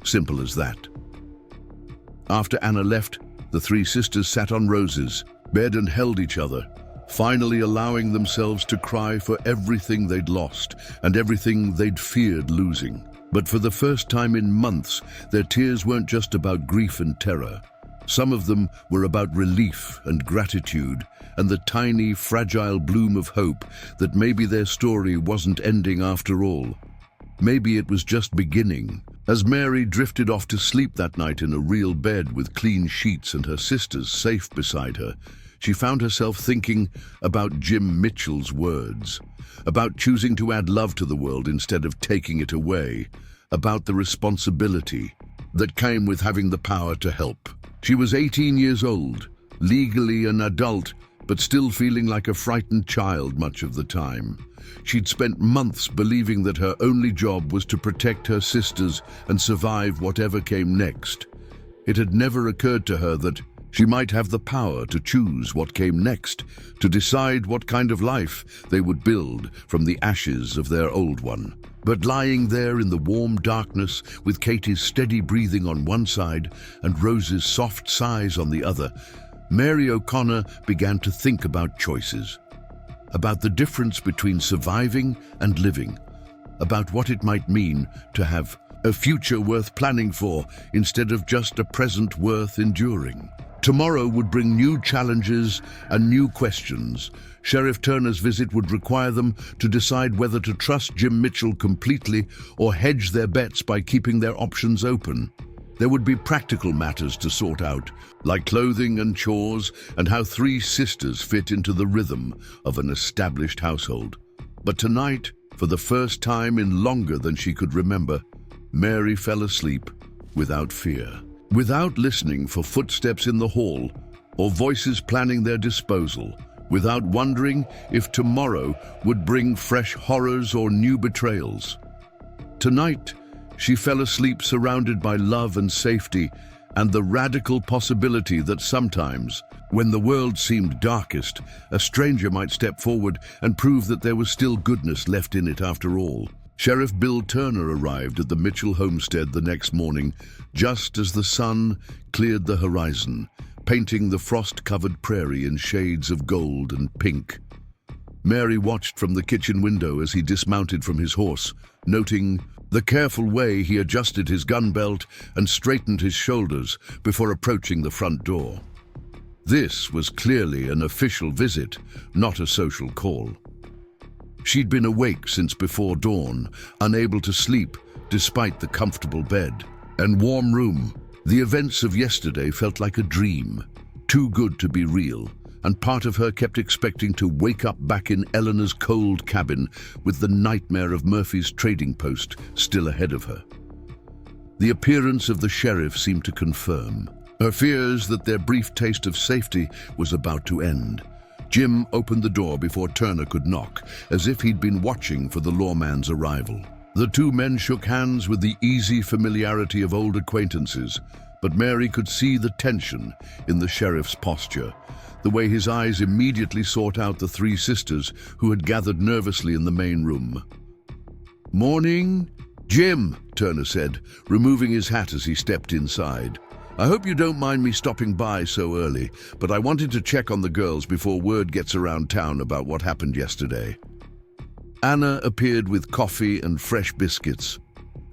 Simple as that." After Anna left, the three sisters sat on Rose's bed and held each other, finally allowing themselves to cry for everything they'd lost and everything they'd feared losing. But for the first time in months, their tears weren't just about grief and terror. Some of them were about relief and gratitude and the tiny, fragile bloom of hope that maybe their story wasn't ending after all. Maybe it was just beginning. As Mary drifted off to sleep that night in a real bed with clean sheets and her sisters safe beside her, she found herself thinking about Jim Mitchell's words, about choosing to add love to the world instead of taking it away, about the responsibility that came with having the power to help. She was 18 years old, legally an adult, but still feeling like a frightened child much of the time. She'd spent months believing that her only job was to protect her sisters and survive whatever came next. It had never occurred to her that she might have the power to choose what came next, to decide what kind of life they would build from the ashes of their old one. But lying there in the warm darkness, with Katie's steady breathing on one side and Rose's soft sighs on the other, Mary O'Connor began to think about choices, about the difference between surviving and living, about what it might mean to have a future worth planning for instead of just a present worth enduring. Tomorrow would bring new challenges and new questions. Sheriff Turner's visit would require them to decide whether to trust Jim Mitchell completely or hedge their bets by keeping their options open. There would be practical matters to sort out, like clothing and chores and how three sisters fit into the rhythm of an established household. But tonight, for the first time in longer than she could remember, Mary fell asleep without fear, without listening for footsteps in the hall or voices planning their disposal, without wondering if tomorrow would bring fresh horrors or new betrayals. Tonight, she fell asleep surrounded by love and safety and the radical possibility that sometimes, when the world seemed darkest, a stranger might step forward and prove that there was still goodness left in it after all. Sheriff Bill Turner arrived at the Mitchell homestead the next morning, just as the sun cleared the horizon, painting the frost-covered prairie in shades of gold and pink. Mary watched from the kitchen window as he dismounted from his horse, noting the careful way he adjusted his gun belt and straightened his shoulders before approaching the front door. This was clearly an official visit, not a social call. She'd been awake since before dawn, unable to sleep despite the comfortable bed and warm room. The events of yesterday felt like a dream, too good to be real, and part of her kept expecting to wake up back in Eleanor's cold cabin with the nightmare of Murphy's trading post still ahead of her. The appearance of the sheriff seemed to confirm her fears that their brief taste of safety was about to end. Jim opened the door before Turner could knock, as if he'd been watching for the lawman's arrival. The two men shook hands with the easy familiarity of old acquaintances, but Mary could see the tension in the sheriff's posture, the way his eyes immediately sought out the three sisters who had gathered nervously in the main room. "Morning, Jim," Turner said, removing his hat as he stepped inside. "I hope you don't mind me stopping by so early, but I wanted to check on the girls before word gets around town about what happened yesterday." Anna appeared with coffee and fresh biscuits,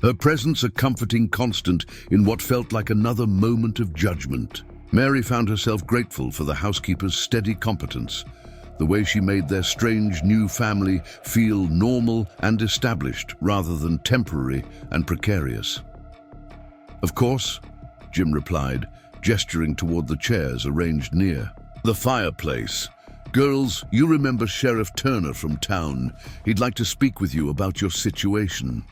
her presence a comforting constant in what felt like another moment of judgment. Mary found herself grateful for the housekeeper's steady competence, the way she made their strange new family feel normal and established rather than temporary and precarious. "Of course," Jim replied, gesturing toward the chairs arranged near the fireplace. "Girls, you remember Sheriff Turner from town. He'd like to speak with you about your situation."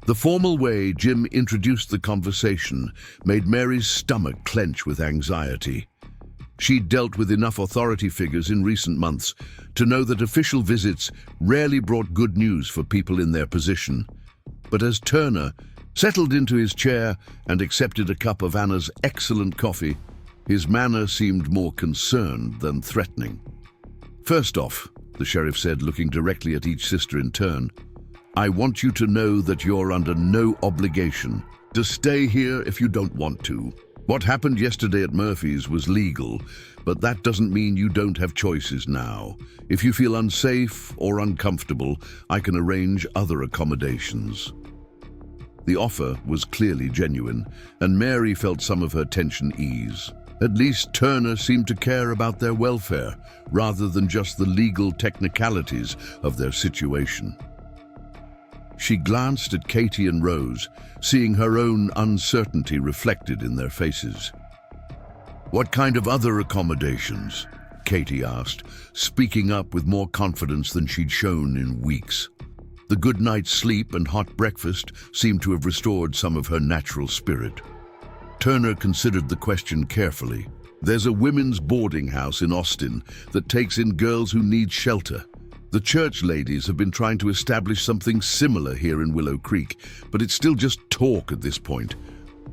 The formal way Jim introduced the conversation made Mary's stomach clench with anxiety. She'd dealt with enough authority figures in recent months to know that official visits rarely brought good news for people in their position. But as Turner settled into his chair and accepted a cup of Anna's excellent coffee, his manner seemed more concerned than threatening. "First off," the sheriff said, looking directly at each sister in turn, "I want you to know that you're under no obligation to stay here if you don't want to. What happened yesterday at Murphy's was legal, but that doesn't mean you don't have choices now. If you feel unsafe or uncomfortable, I can arrange other accommodations." The offer was clearly genuine, and Mary felt some of her tension ease. At least Turner seemed to care about their welfare, rather than just the legal technicalities of their situation. She glanced at Katie and Rose, seeing her own uncertainty reflected in their faces. "What kind of other accommodations?" Katie asked, speaking up with more confidence than she'd shown in weeks. The good night's sleep and hot breakfast seemed to have restored some of her natural spirit. Turner considered the question carefully. "There's a women's boarding house in Austin that takes in girls who need shelter. The church ladies have been trying to establish something similar here in Willow Creek, but it's still just talk at this point.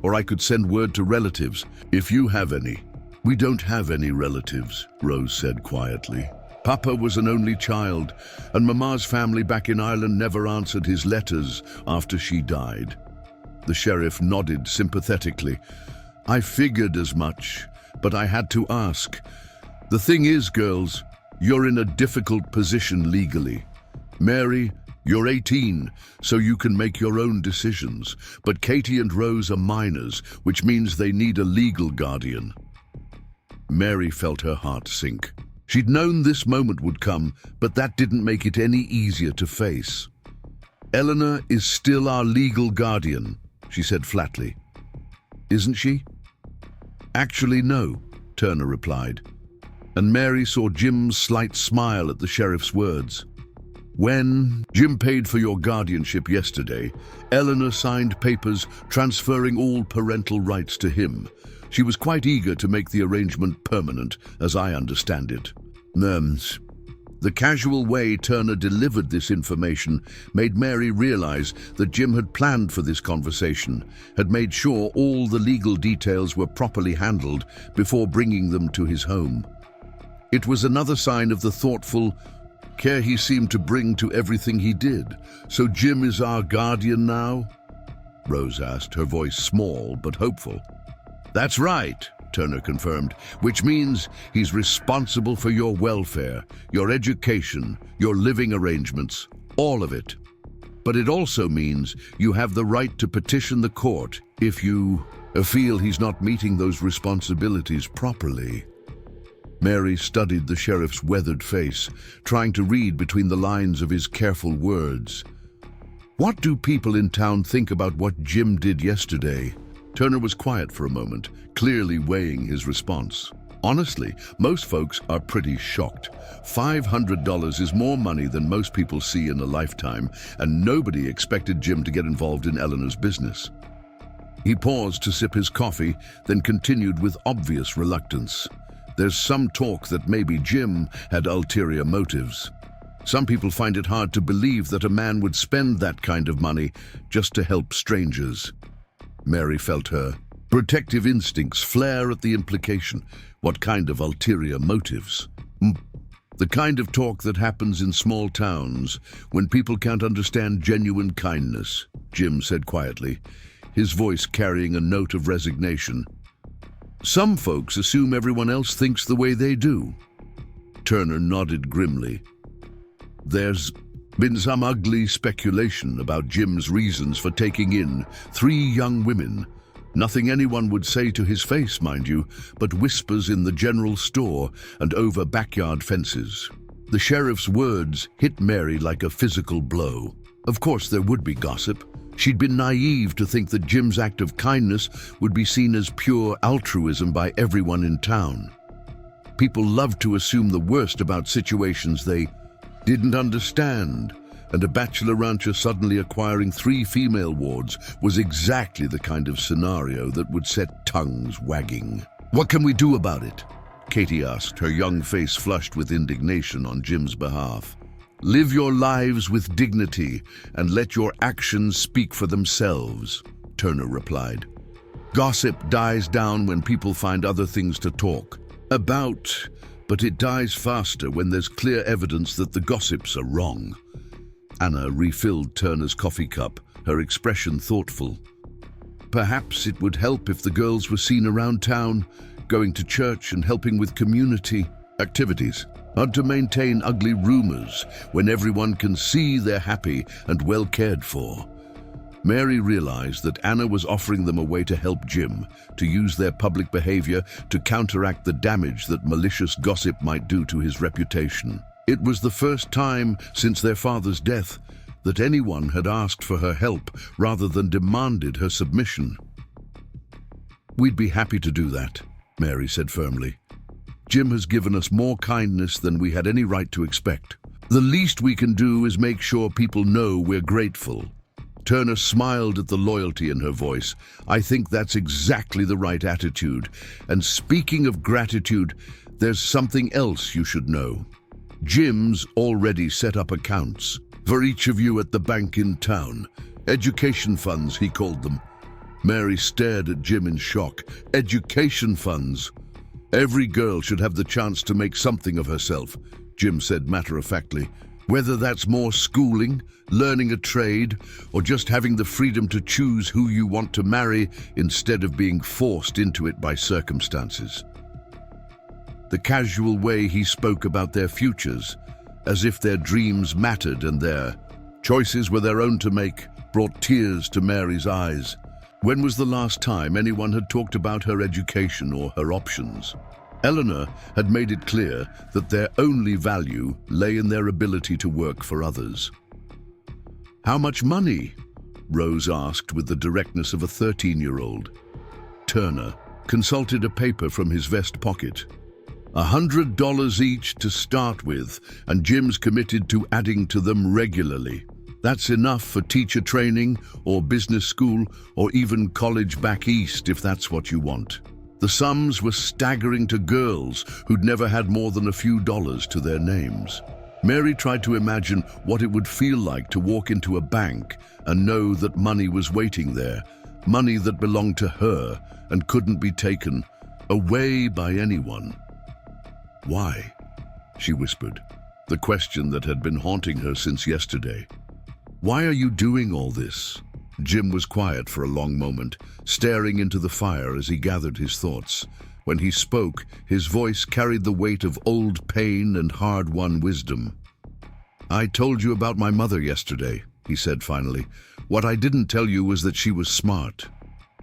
Or I could send word to relatives, if you have any." "We don't have any relatives," Rose said quietly. "Papa was an only child, and Mama's family back in Ireland never answered his letters after she died." The sheriff nodded sympathetically. "I figured as much, but I had to ask. The thing is, girls, you're in a difficult position legally. Mary, you're 18, so you can make your own decisions, but Katie and Rose are minors, which means they need a legal guardian." Mary felt her heart sink. She'd known this moment would come, but that didn't make it any easier to face. "Eleanor is still our legal guardian," she said flatly. "Isn't she?" "Actually, no," Turner replied, and Mary saw Jim's slight smile at the sheriff's words. "When Jim paid for your guardianship yesterday, Eleanor signed papers transferring all parental rights to him. She was quite eager to make the arrangement permanent, as I understand it." The casual way Turner delivered this information made Mary realize that Jim had planned for this conversation, had made sure all the legal details were properly handled before bringing them to his home. It was another sign of the thoughtful, care he seemed to bring to everything he did. So Jim is our guardian now? Rose asked, her voice small but hopeful. That's right, Turner confirmed, which means he's responsible for your welfare, your education, your living arrangements, all of it. But it also means you have the right to petition the court if you feel he's not meeting those responsibilities properly. Mary studied the sheriff's weathered face, trying to read between the lines of his careful words. What do people in town think about what Jim did yesterday? Turner was quiet for a moment, clearly weighing his response. Honestly, most folks are pretty shocked. $500 is more money than most people see in a lifetime, and nobody expected Jim to get involved in Eleanor's business. He paused to sip his coffee, then continued with obvious reluctance. There's some talk that maybe Jim had ulterior motives. Some people find it hard to believe that a man would spend that kind of money just to help strangers. Mary felt her protective instincts flare at the implication. What kind of ulterior motives? The kind of talk that happens in small towns when people can't understand genuine kindness, Jim said quietly, his voice carrying a note of resignation. Some folks assume everyone else thinks the way they do. Turner nodded grimly. There's been some ugly speculation about Jim's reasons for taking in 3 young women. Nothing anyone would say to his face, mind you, but whispers in the general store and over backyard fences. The sheriff's words hit Mary like a physical blow. Of course there would be gossip. She'd been naive to think that Jim's act of kindness would be seen as pure altruism by everyone in town. People loved to assume the worst about situations they didn't understand, and a bachelor rancher suddenly acquiring 3 female wards was exactly the kind of scenario that would set tongues wagging. What can we do about it? Katie asked, her young face flushed with indignation on Jim's behalf. Live your lives with dignity and let your actions speak for themselves, Turner replied. Gossip dies down when people find other things to talk about, but it dies faster when there's clear evidence that the gossips are wrong. Anna refilled Turner's coffee cup, her expression thoughtful. Perhaps it would help if the girls were seen around town, going to church and helping with community activities. Hard to maintain ugly rumors when everyone can see they're happy and well cared for. Mary realized that Anna was offering them a way to help Jim, to use their public behavior to counteract the damage that malicious gossip might do to his reputation. It was the first time since their father's death that anyone had asked for her help rather than demanded her submission. We'd be happy to do that, Mary said firmly. Jim has given us more kindness than we had any right to expect. The least we can do is make sure people know we're grateful. Turner smiled at the loyalty in her voice. I think that's exactly the right attitude. And speaking of gratitude, there's something else you should know. Jim's already set up accounts for each of you at the bank in town. Education funds, he called them. Mary stared at Jim in shock. Education funds. Every girl should have the chance to make something of herself, Jim said matter-of-factly. Whether that's more schooling, learning a trade, or just having the freedom to choose who you want to marry instead of being forced into it by circumstances. The casual way he spoke about their futures, as if their dreams mattered and their choices were their own to make, brought tears to Mary's eyes. When was the last time anyone had talked about her education or her options? Eleanor had made it clear that their only value lay in their ability to work for others. How much money? Rose asked with the directness of a 13-year-old. Turner consulted a paper from his vest pocket. $100 each to start with, and Jim's committed to adding to them regularly. That's enough for teacher training or business school or even college back east if that's what you want. The sums were staggering to girls who'd never had more than a few dollars to their names. Mary tried to imagine what it would feel like to walk into a bank and know that money was waiting there, money that belonged to her and couldn't be taken away by anyone. Why? She whispered. the question that had been haunting her since yesterday. "Why are you doing all this?" Jim was quiet for a long moment, staring into the fire as he gathered his thoughts. When he spoke, his voice carried the weight of old pain and hard-won wisdom. "I told you about my mother yesterday," he said finally. "What I didn't tell you was that she was smart.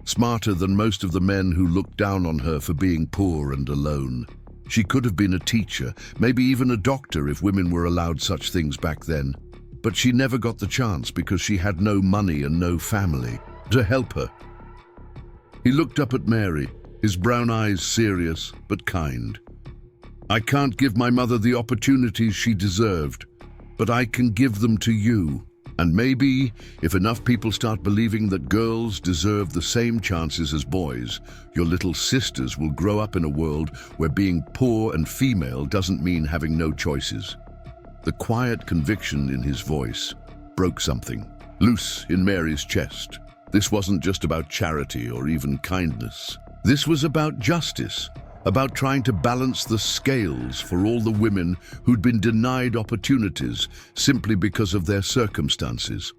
Smarter than most of the men who looked down on her for being poor and alone. She could have been a teacher, maybe even a doctor if women were allowed such things back then. But she never got the chance because she had no money and no family to help her." He looked up at Mary, his brown eyes serious but kind. "I can't give my mother the opportunities she deserved, but I can give them to you. And maybe, if enough people start believing that girls deserve the same chances as boys, your little sisters will grow up in a world where being poor and female doesn't mean having no choices." The quiet conviction in his voice broke something loose in Mary's chest. This wasn't just about charity or even kindness. This was about justice, about trying to balance the scales for all the women who'd been denied opportunities simply because of their circumstances.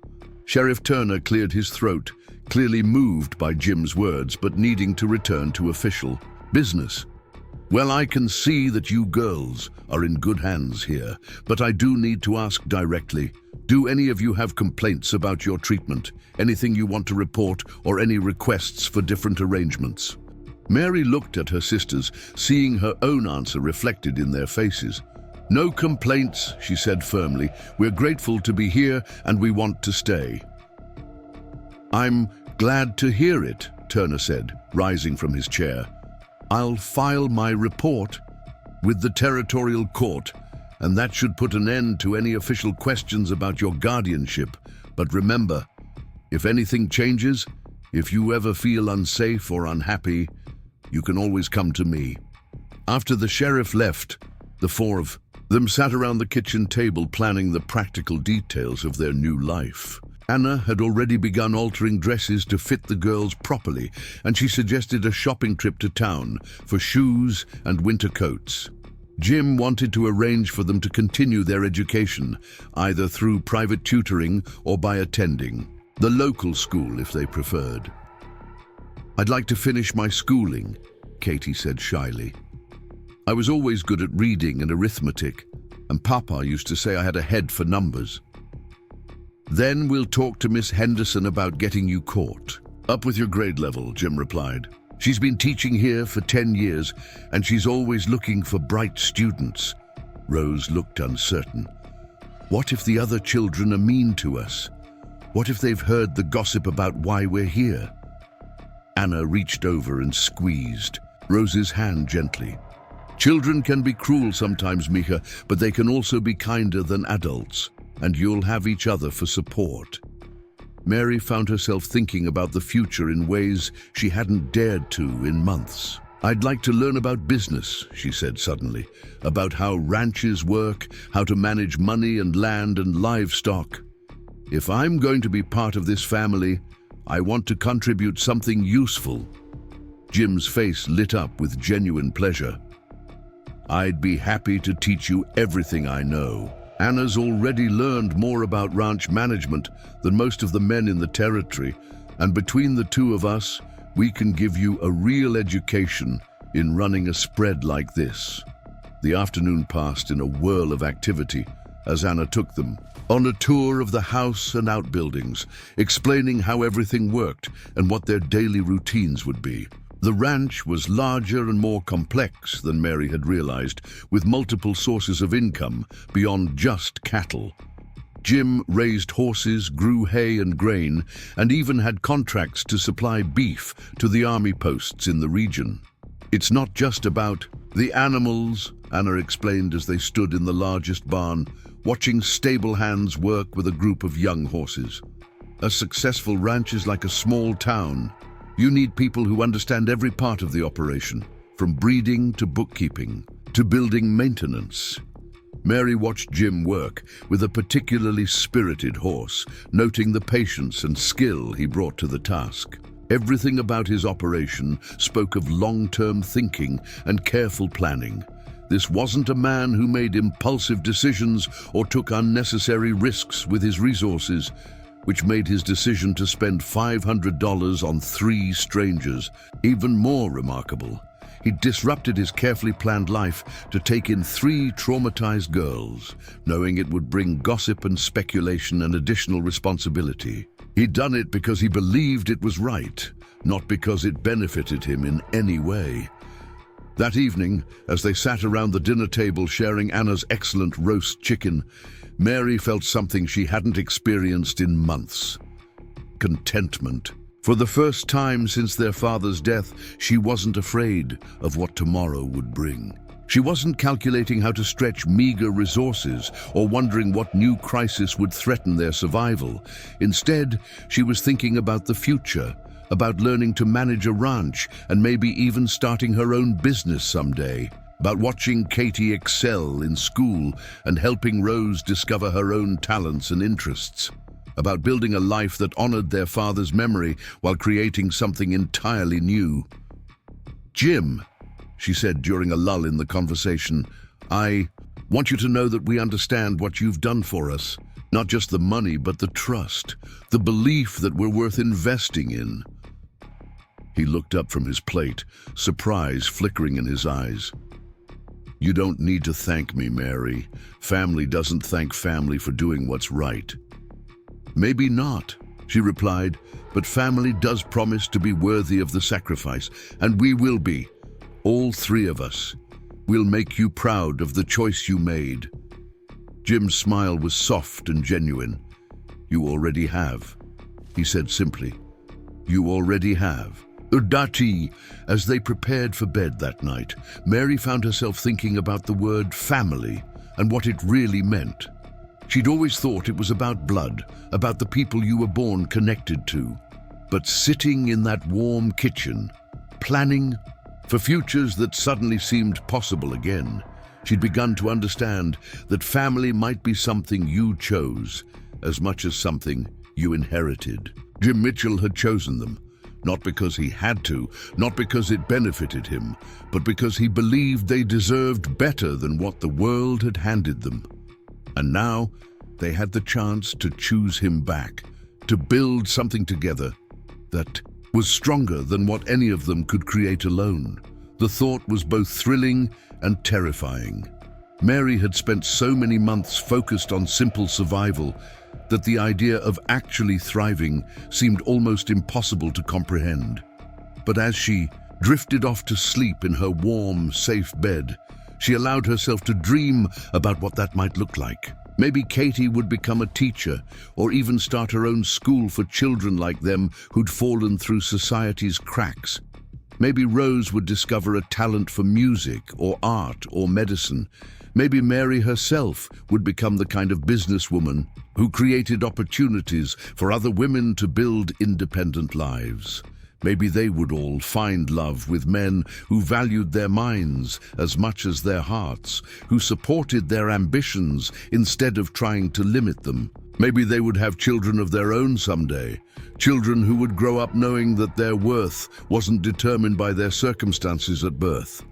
Sheriff Turner cleared his throat, clearly moved by Jim's words, but needing to return to official business. "Well, I can see that you girls are in good hands here, but I do need to ask directly. Do any of you have complaints about your treatment? Anything you want to report or any requests for different arrangements?" Mary looked at her sisters, seeing her own answer reflected in their faces. "No complaints," she said firmly. "We're grateful to be here and we want to stay." "I'm glad to hear it," Turner said, rising from his chair. "I'll file my report with the territorial court, and that should put an end to any official questions about your guardianship. But remember, if anything changes, if you ever feel unsafe or unhappy, you can always come to me." After the sheriff left, the four of them sat around the kitchen table planning the practical details of their new life. Anna had already begun altering dresses to fit the girls properly, and she suggested a shopping trip to town for shoes and winter coats. Jim wanted to arrange for them to continue their education, either through private tutoring or by attending the local school if they preferred. "I'd like to finish my schooling," Katie said shyly. "I was always good at reading and arithmetic, and Papa used to say I had a head for numbers." "Then we'll talk to Miss Henderson about getting you caught up with your grade level," Jim replied. "She's been teaching here for 10 years, and she's always looking for bright students." Rose looked uncertain. "What if the other children are mean to us? What if they've heard the gossip about why we're here?" Anna reached over and squeezed Rose's hand gently. "Children can be cruel sometimes, Mika, but they can also be kinder than adults, and you'll have each other for support." Mary found herself thinking about the future in ways she hadn't dared to in months. "I'd like to learn about business," she said suddenly, "about how ranches work, how to manage money and land and livestock. If I'm going to be part of this family, I want to contribute something useful." Jim's face lit up with genuine pleasure. "I'd be happy to teach you everything I know. Anna's already learned more about ranch management than most of the men in the territory, and between the two of us, we can give you a real education in running a spread like this." The afternoon passed in a whirl of activity as Anna took them on a tour of the house and outbuildings, explaining how everything worked and what their daily routines would be. The ranch was larger and more complex than Mary had realized, with multiple sources of income beyond just cattle. Jim raised horses, grew hay and grain, and even had contracts to supply beef to the army posts in the region. "It's not just about the animals," Anna explained as they stood in the largest barn, watching stable hands work with a group of young horses. "A successful ranch is like a small town. You need people who understand every part of the operation, from breeding to bookkeeping, to building maintenance." Mary watched Jim work with a particularly spirited horse, noting the patience and skill he brought to the task. Everything about his operation spoke of long-term thinking and careful planning. This wasn't a man who made impulsive decisions or took unnecessary risks with his resources, which made his decision to spend $500 on 3 strangers even more remarkable. He disrupted his carefully planned life to take in 3 traumatized girls, knowing it would bring gossip and speculation and additional responsibility. He'd done it because he believed it was right, not because it benefited him in any way. That evening, as they sat around the dinner table sharing Anna's excellent roast chicken, Mary felt something she hadn't experienced in months: contentment. For the first time since their father's death, she wasn't afraid of what tomorrow would bring. She wasn't calculating how to stretch meager resources or wondering what new crisis would threaten their survival. Instead, she was thinking about the future, about learning to manage a ranch and maybe even starting her own business someday, about watching Katie excel in school and helping Rose discover her own talents and interests, about building a life that honored their father's memory while creating something entirely new. "Jim," she said during a lull in the conversation, "I want you to know that we understand what you've done for us. Not just the money, but the trust, the belief that we're worth investing in." He looked up from his plate, surprise flickering in his eyes. "You don't need to thank me, Mary. Family doesn't thank family for doing what's right." "Maybe not," she replied, "but family does promise to be worthy of the sacrifice, and we will be. All 3 of us. We'll make you proud of the choice you made." Jim's smile was soft and genuine. "You already have," he said simply. "You already have." Udati. As they prepared for bed that night, Mary found herself thinking about the word family and what it really meant. She'd always thought it was about blood, about the people you were born connected to. But sitting in that warm kitchen, planning for futures that suddenly seemed possible again, she'd begun to understand that family might be something you chose as much as something you inherited. Jim Mitchell had chosen them, not because he had to, not because it benefited him, but because he believed they deserved better than what the world had handed them. And now they had the chance to choose him back, to build something together that was stronger than what any of them could create alone. The thought was both thrilling and terrifying. Mary had spent so many months focused on simple survival that the idea of actually thriving seemed almost impossible to comprehend. But as she drifted off to sleep in her warm, safe bed, she allowed herself to dream about what that might look like. Maybe Katie would become a teacher, or even start her own school for children like them who'd fallen through society's cracks. Maybe Rose would discover a talent for music, or art, or medicine. Maybe Mary herself would become the kind of businesswoman who created opportunities for other women to build independent lives. Maybe they would all find love with men who valued their minds as much as their hearts, who supported their ambitions instead of trying to limit them. Maybe they would have children of their own someday, children who would grow up knowing that their worth wasn't determined by their circumstances at birth.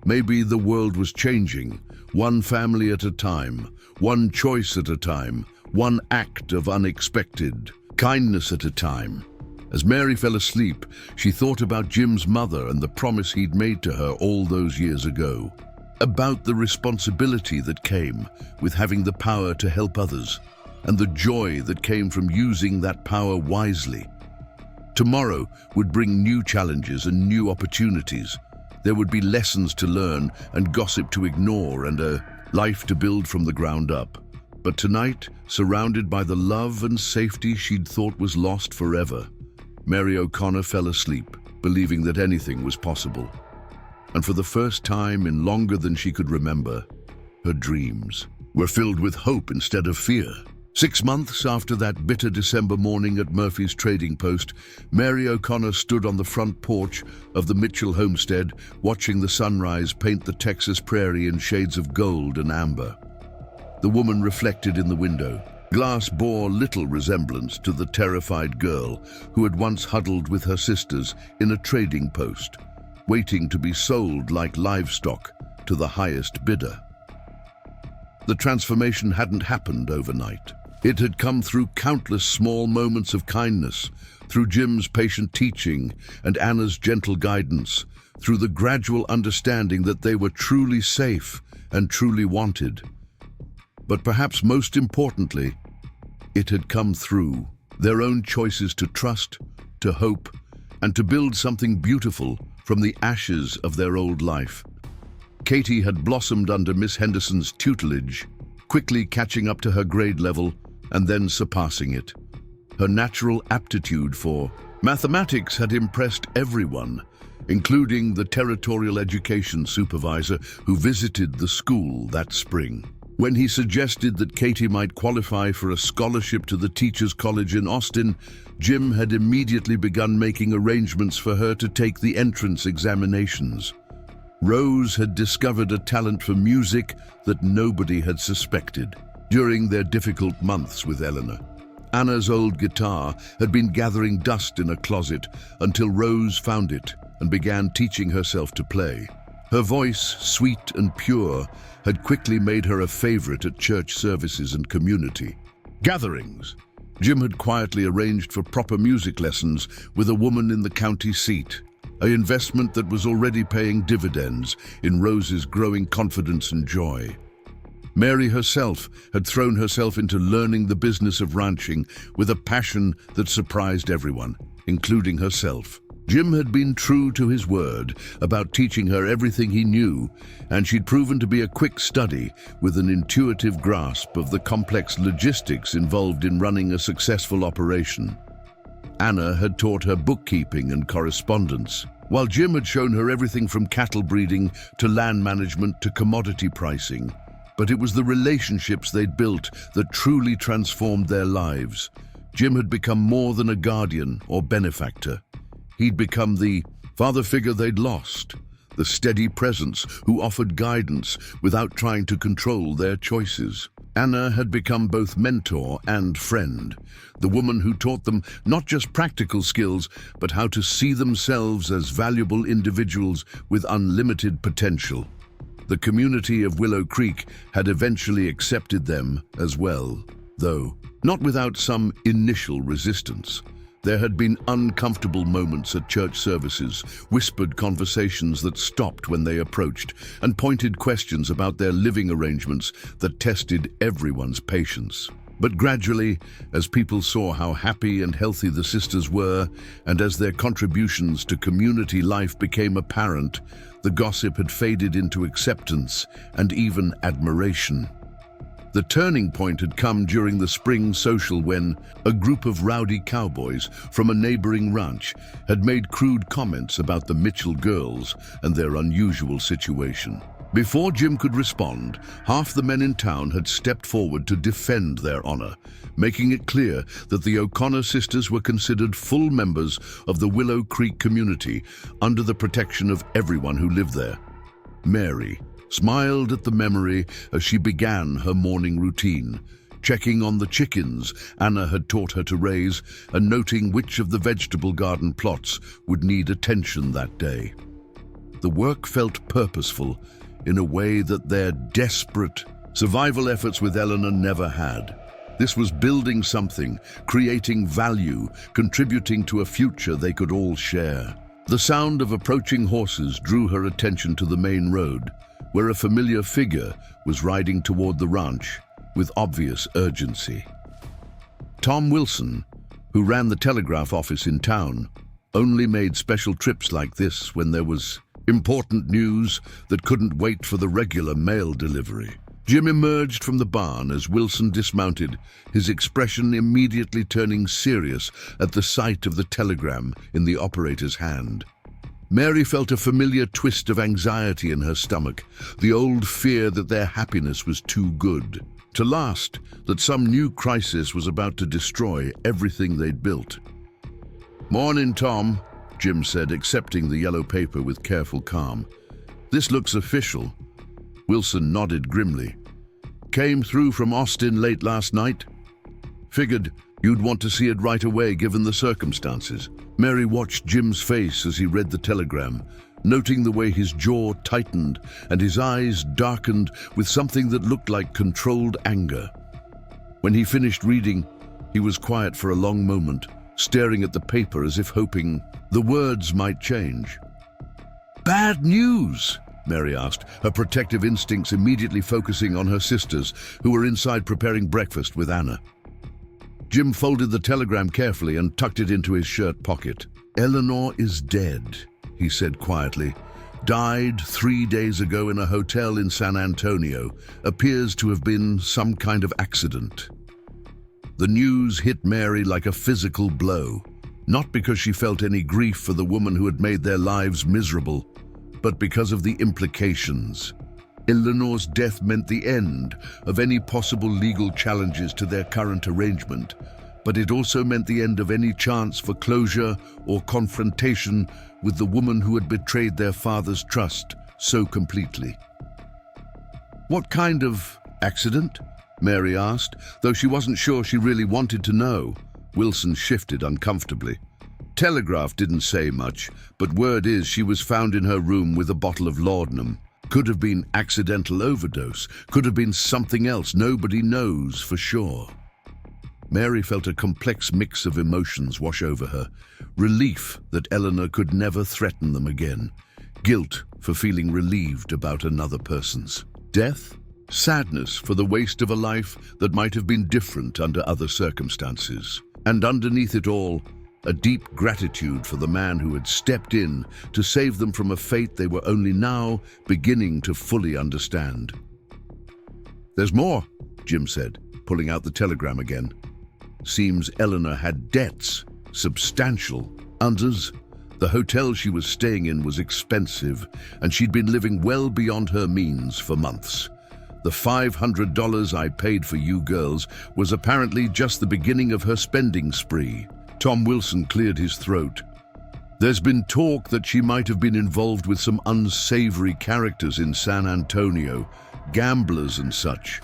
Maybe the world was changing, one family at a time, one choice at a time, one act of unexpected kindness at a time. As Mary fell asleep, she thought about Jim's mother and the promise he'd made to her all those years ago, about the responsibility that came with having the power to help others, and the joy that came from using that power wisely. Tomorrow would bring new challenges and new opportunities. There would be lessons to learn and gossip to ignore and a life to build from the ground up. But tonight, surrounded by the love and safety she'd thought was lost forever, Mary O'Connor fell asleep, believing that anything was possible. And for the first time in longer than she could remember, her dreams were filled with hope instead of fear. 6 months after that bitter December morning at Murphy's trading post, Mary O'Connor stood on the front porch of the Mitchell homestead, watching the sunrise paint the Texas prairie in shades of gold and amber. The woman reflected in the window. Glass bore little resemblance to the terrified girl who had once huddled with her sisters in a trading post, waiting to be sold like livestock to the highest bidder. The transformation hadn't happened overnight. It had come through countless small moments of kindness, through Jim's patient teaching and Anna's gentle guidance, through the gradual understanding that they were truly safe and truly wanted. But perhaps most importantly, it had come through their own choices to trust, to hope, and to build something beautiful from the ashes of their old life. Katie had blossomed under Miss Henderson's tutelage, quickly catching up to her grade level and then surpassing it. Her natural aptitude for mathematics had impressed everyone, including the territorial education supervisor who visited the school that spring. When he suggested that Katie might qualify for a scholarship to the Teachers' College in Austin, Jim had immediately begun making arrangements for her to take the entrance examinations. Rose had discovered a talent for music that nobody had suspected. During their difficult months with Eleanor, Anna's old guitar had been gathering dust in a closet until Rose found it and began teaching herself to play. Her voice, sweet and pure, had quickly made her a favorite at church services and community gatherings. Jim had quietly arranged for proper music lessons with a woman in the county seat, an investment that was already paying dividends in Rose's growing confidence and joy. Mary herself had thrown herself into learning the business of ranching with a passion that surprised everyone, including herself. Jim had been true to his word about teaching her everything he knew, and she'd proven to be a quick study with an intuitive grasp of the complex logistics involved in running a successful operation. Anna had taught her bookkeeping and correspondence, while Jim had shown her everything from cattle breeding to land management to commodity pricing. But it was the relationships they'd built that truly transformed their lives. Jim had become more than a guardian or benefactor. He'd become the father figure they'd lost, the steady presence who offered guidance without trying to control their choices. Anna had become both mentor and friend, the woman who taught them not just practical skills, but how to see themselves as valuable individuals with unlimited potential. The community of Willow Creek had eventually accepted them as well, though not without some initial resistance. There had been uncomfortable moments at church services, whispered conversations that stopped when they approached, and pointed questions about their living arrangements that tested everyone's patience. But gradually, as people saw how happy and healthy the sisters were, and as their contributions to community life became apparent, the gossip had faded into acceptance and even admiration. The turning point had come during the spring social when a group of rowdy cowboys from a neighboring ranch had made crude comments about the Mitchell girls and their unusual situation. Before Jim could respond, half the men in town had stepped forward to defend their honor, making it clear that the O'Connor sisters were considered full members of the Willow Creek community under the protection of everyone who lived there. Mary smiled at the memory as she began her morning routine, checking on the chickens Anna had taught her to raise and noting which of the vegetable garden plots would need attention that day. The work felt purposeful in a way that their desperate survival efforts with Eleanor never had. This was building something, creating value, contributing to a future they could all share. The sound of approaching horses drew her attention to the main road, where a familiar figure was riding toward the ranch with obvious urgency. Tom Wilson, who ran the telegraph office in town, only made special trips like this when there was important news that couldn't wait for the regular mail delivery. Jim emerged from the barn as Wilson dismounted, his expression immediately turning serious at the sight of the telegram in the operator's hand. Mary felt a familiar twist of anxiety in her stomach, the old fear that their happiness was too good to last, that some new crisis was about to destroy everything they'd built. "Morning, Tom," Jim said, accepting the yellow paper with careful calm. "This looks official." Wilson nodded grimly. "Came through from Austin late last night. Figured you'd want to see it right away given the circumstances." Mary watched Jim's face as he read the telegram, noting the way his jaw tightened and his eyes darkened with something that looked like controlled anger. When he finished reading, he was quiet for a long moment, staring at the paper as if hoping the words might change. "Bad news?" Mary asked, her protective instincts immediately focusing on her sisters, who were inside preparing breakfast with Anna. Jim folded the telegram carefully and tucked it into his shirt pocket. "Eleanor is dead," he said quietly. "Died 3 days ago in a hotel in San Antonio. Appears to have been some kind of accident." The news hit Mary like a physical blow, not because she felt any grief for the woman who had made their lives miserable, but because of the implications. Eleanor's death meant the end of any possible legal challenges to their current arrangement, but it also meant the end of any chance for closure or confrontation with the woman who had betrayed their father's trust so completely. "What kind of accident?" Mary asked, though she wasn't sure she really wanted to know. Wilson shifted uncomfortably. Telegraph didn't say much, but word is she was found in her room with a bottle of laudanum. Could have been accidental overdose, could have been something else, nobody knows for sure. Mary felt a complex mix of emotions wash over her. Relief that Eleanor could never threaten them again. Guilt for feeling relieved about another person's death. Sadness for the waste of a life that might have been different under other circumstances. And underneath it all, a deep gratitude for the man who had stepped in to save them from a fate they were only now beginning to fully understand. "There's more," Jim said, pulling out the telegram again. Seems Eleanor had debts, substantial. Unders. The hotel she was staying in was expensive, and she'd been living well beyond her means for months. The $500 I paid for you girls was apparently just the beginning of her spending spree. Tom Wilson cleared his throat. "There's been talk that she might have been involved with some unsavory characters in San Antonio, gamblers and such.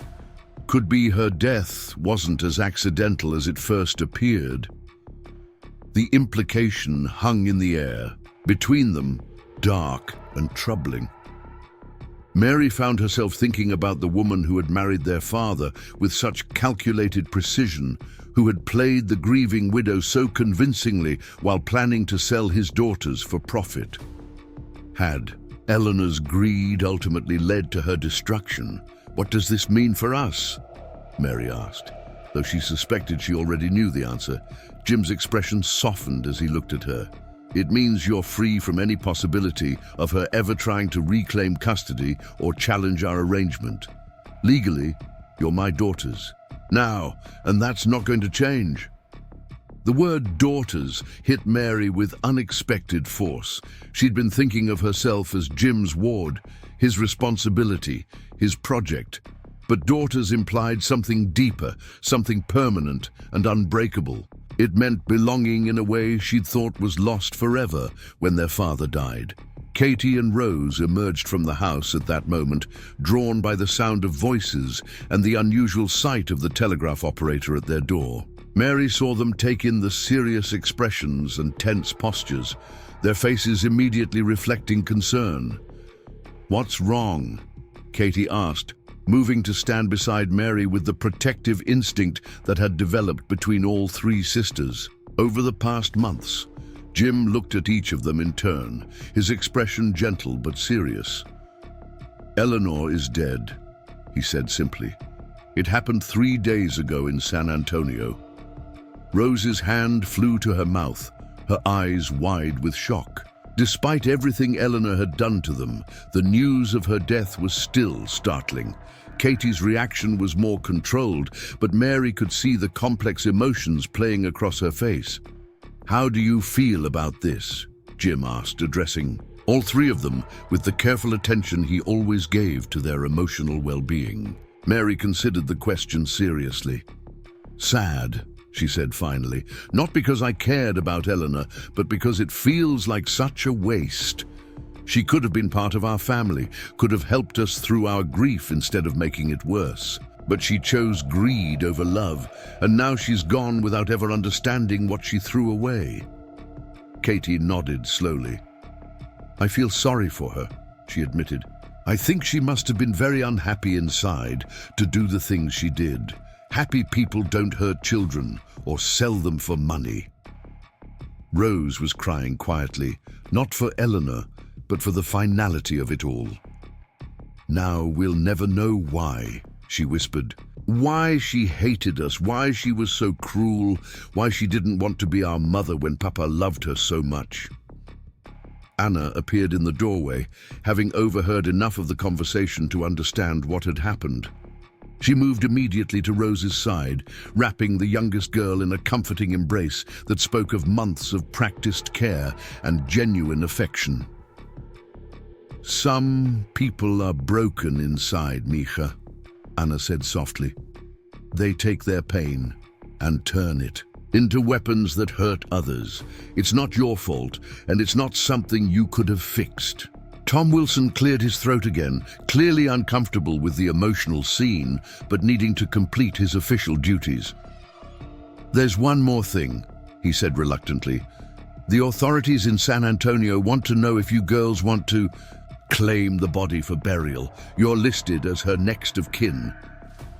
Could be her death wasn't as accidental as it first appeared." The implication hung in the air, between them, dark and troubling. Mary found herself thinking about the woman who had married their father with such calculated precision, who had played the grieving widow so convincingly while planning to sell his daughters for profit. Had Eleanor's greed ultimately led to her destruction? "What does this mean for us?" Mary asked. Though she suspected she already knew the answer, Jim's expression softened as he looked at her. "It means you're free from any possibility of her ever trying to reclaim custody or challenge our arrangement. Legally, you're my daughters. Now, and that's not going to change." The word daughters hit Mary with unexpected force. She'd been thinking of herself as Jim's ward, his responsibility, his project. But daughters implied something deeper, something permanent and unbreakable. It meant belonging in a way she'd thought was lost forever when their father died. Katie and Rose emerged from the house at that moment, drawn by the sound of voices and the unusual sight of the telegraph operator at their door. Mary saw them take in the serious expressions and tense postures, their faces immediately reflecting concern. "What's wrong?" Katie asked, moving to stand beside Mary with the protective instinct that had developed between all three sisters. Over the past months, Jim looked at each of them in turn, his expression gentle but serious. "Eleanor is dead," he said simply. "It happened 3 days ago in San Antonio." Rose's hand flew to her mouth, her eyes wide with shock. Despite everything Eleanor had done to them, the news of her death was still startling. Katie's reaction was more controlled, but Mary could see the complex emotions playing across her face. "How do you feel about this?" Jim asked, addressing all three of them with the careful attention he always gave to their emotional well-being. Mary considered the question seriously. "Sad," she said finally, "not because I cared about Eleanor, but because it feels like such a waste. She could have been part of our family, could have helped us through our grief instead of making it worse. But she chose greed over love, and now she's gone without ever understanding what she threw away." Katie nodded slowly. I feel sorry for her, she admitted. I think she must have been very unhappy inside to do the things she did. Happy people don't hurt children or sell them for money. Rose was crying quietly, not for Eleanor, but for the finality of it all. Now we'll never know why, she whispered. Why she hated us, why she was so cruel, why she didn't want to be our mother when Papa loved her so much. Anna appeared in the doorway, having overheard enough of the conversation to understand what had happened. She moved immediately to Rose's side, wrapping the youngest girl in a comforting embrace that spoke of months of practiced care and genuine affection. Some people are broken inside, Mija, Anna said softly. They take their pain and turn it into weapons that hurt others. It's not your fault, and it's not something you could have fixed. Tom Wilson cleared his throat again, clearly uncomfortable with the emotional scene, but needing to complete his official duties. There's one more thing, he said reluctantly. The authorities in San Antonio want to know if you girls want to claim the body for burial. You're listed as her next of kin.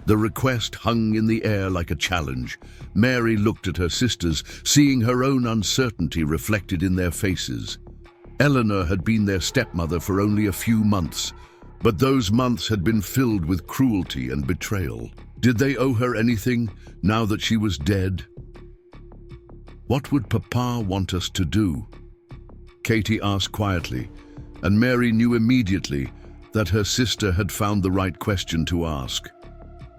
The request hung in the air like a challenge. Mary looked at her sisters, seeing her own uncertainty reflected in their faces. Eleanor had been their stepmother for only a few months, but those months had been filled with cruelty and betrayal. Did they owe her anything, now that she was dead? What would Papa want us to do? Katie asked quietly, and Mary knew immediately that her sister had found the right question to ask.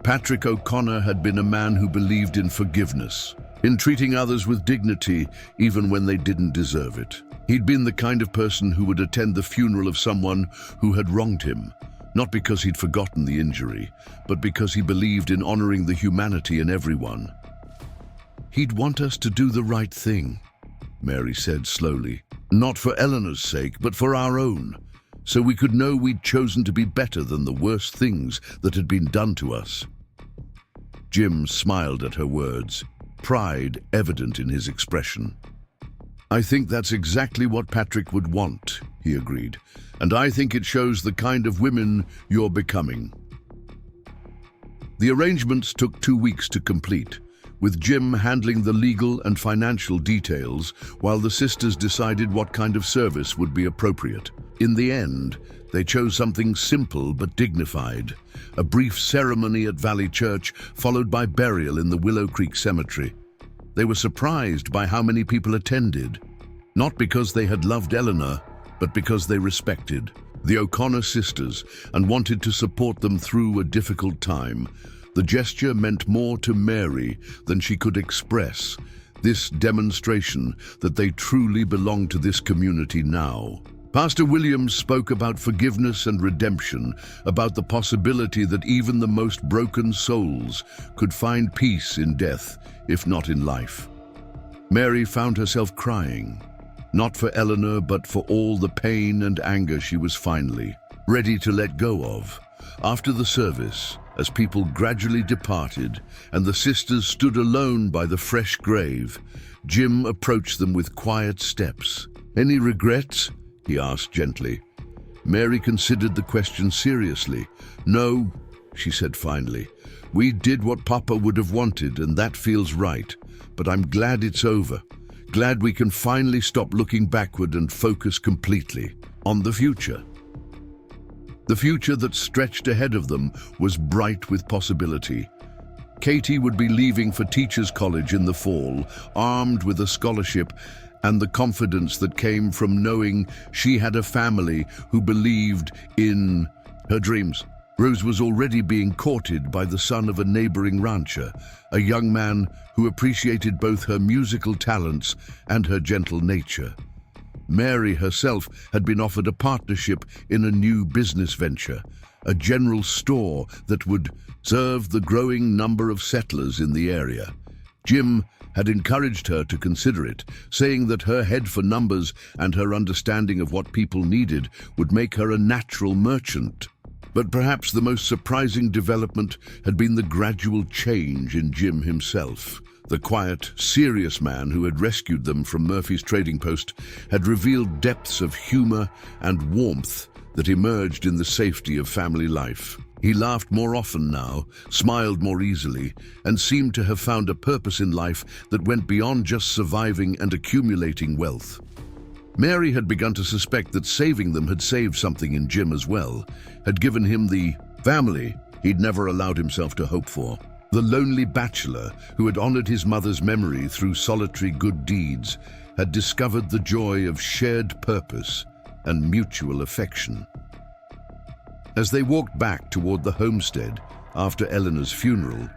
Patrick O'Connor had been a man who believed in forgiveness, in treating others with dignity even when they didn't deserve it. He'd been the kind of person who would attend the funeral of someone who had wronged him, not because he'd forgotten the injury, but because he believed in honoring the humanity in everyone. He'd want us to do the right thing, Mary said slowly. Not for Eleanor's sake, but for our own, so we could know we'd chosen to be better than the worst things that had been done to us. Jim smiled at her words, pride evident in his expression. I think that's exactly what Patrick would want, he agreed, and I think it shows the kind of women you're becoming. The arrangements took 2 weeks to complete, with Jim handling the legal and financial details while the sisters decided what kind of service would be appropriate. In the end, they chose something simple but dignified, a brief ceremony at Valley Church followed by burial in the Willow Creek Cemetery. They were surprised by how many people attended, not because they had loved Eleanor, but because they respected the O'Connor sisters and wanted to support them through a difficult time. The gesture meant more to Mary than she could express, this demonstration that they truly belong to this community now. Pastor Williams spoke about forgiveness and redemption, about the possibility that even the most broken souls could find peace in death, if not in life. Mary found herself crying, not for Eleanor, but for all the pain and anger she was finally ready to let go of. After the service, as people gradually departed and the sisters stood alone by the fresh grave, Jim approached them with quiet steps. Any regrets? He asked gently. Mary considered the question seriously. No, she said finally. We did what Papa would have wanted, and that feels right. But I'm glad it's over. Glad we can finally stop looking backward and focus completely on the future. The future that stretched ahead of them was bright with possibility. Katie would be leaving for Teachers College in the fall, armed with a scholarship and the confidence that came from knowing she had a family who believed in her dreams. Rose was already being courted by the son of a neighboring rancher, a young man who appreciated both her musical talents and her gentle nature. Mary herself had been offered a partnership in a new business venture, a general store that would serve the growing number of settlers in the area. Jim had encouraged her to consider it, saying that her head for numbers and her understanding of what people needed would make her a natural merchant. But perhaps the most surprising development had been the gradual change in Jim himself. The quiet, serious man who had rescued them from Murphy's trading post had revealed depths of humor and warmth that emerged in the safety of family life. He laughed more often now, smiled more easily, and seemed to have found a purpose in life that went beyond just surviving and accumulating wealth. Mary had begun to suspect that saving them had saved something in Jim as well, had given him the family he'd never allowed himself to hope for. The lonely bachelor who had honored his mother's memory through solitary good deeds had discovered the joy of shared purpose and mutual affection. As they walked back toward the homestead after Eleanor's funeral,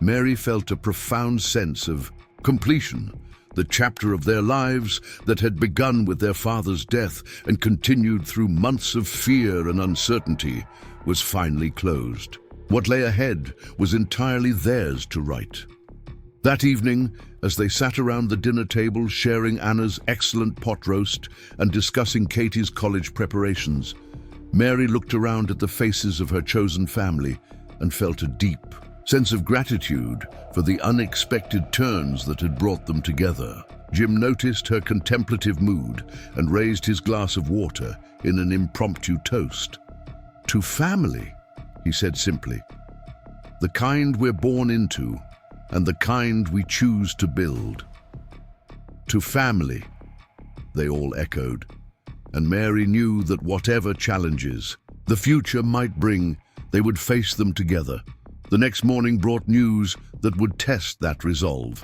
Mary felt a profound sense of completion. The chapter of their lives that had begun with their father's death and continued through months of fear and uncertainty was finally closed. What lay ahead was entirely theirs to write. That evening, as they sat around the dinner table sharing Anna's excellent pot roast and discussing Katie's college preparations, Mary looked around at the faces of her chosen family and felt a deep sense of gratitude for the unexpected turns that had brought them together. Jim noticed her contemplative mood and raised his glass of water in an impromptu toast. "To family," he said simply. "The kind we're born into and the kind we choose to build." "To family," they all echoed, and Mary knew that whatever challenges the future might bring, they would face them together. The next morning brought news that would test that resolve.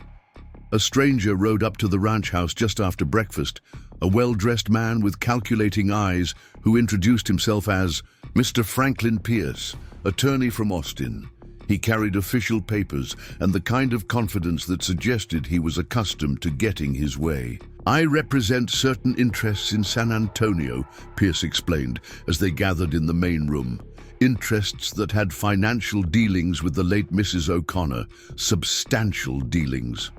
A stranger rode up to the ranch house just after breakfast, a well-dressed man with calculating eyes who introduced himself as Mr. Franklin Pierce, attorney from Austin. He carried official papers and the kind of confidence that suggested he was accustomed to getting his way. "I represent certain interests in San Antonio," Pierce explained as they gathered in the main room. "Interests that had financial dealings with the late Mrs. O'Connor, substantial dealings."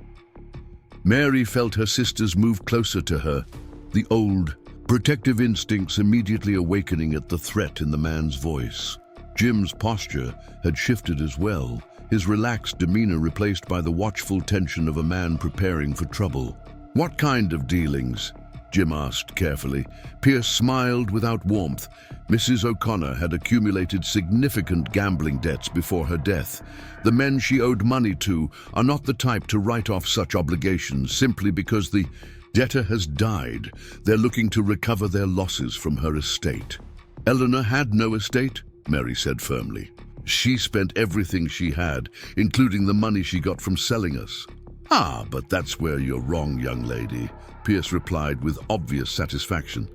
Mary felt her sisters move closer to her, the old, protective instincts immediately awakening at the threat in the man's voice. Jim's posture had shifted as well, his relaxed demeanor replaced by the watchful tension of a man preparing for trouble. "What kind of dealings?" Jim asked carefully. Pierce smiled without warmth. Mrs. O'Connor had accumulated significant gambling debts before her death. The men she owed money to are not the type to write off such obligations simply because the debtor has died. They're looking to recover their losses from her estate. "Eleanor had no estate," Mary said firmly. "She spent everything she had, including the money she got from selling us." "Ah, but that's where you're wrong, young lady," Pierce replied with obvious satisfaction.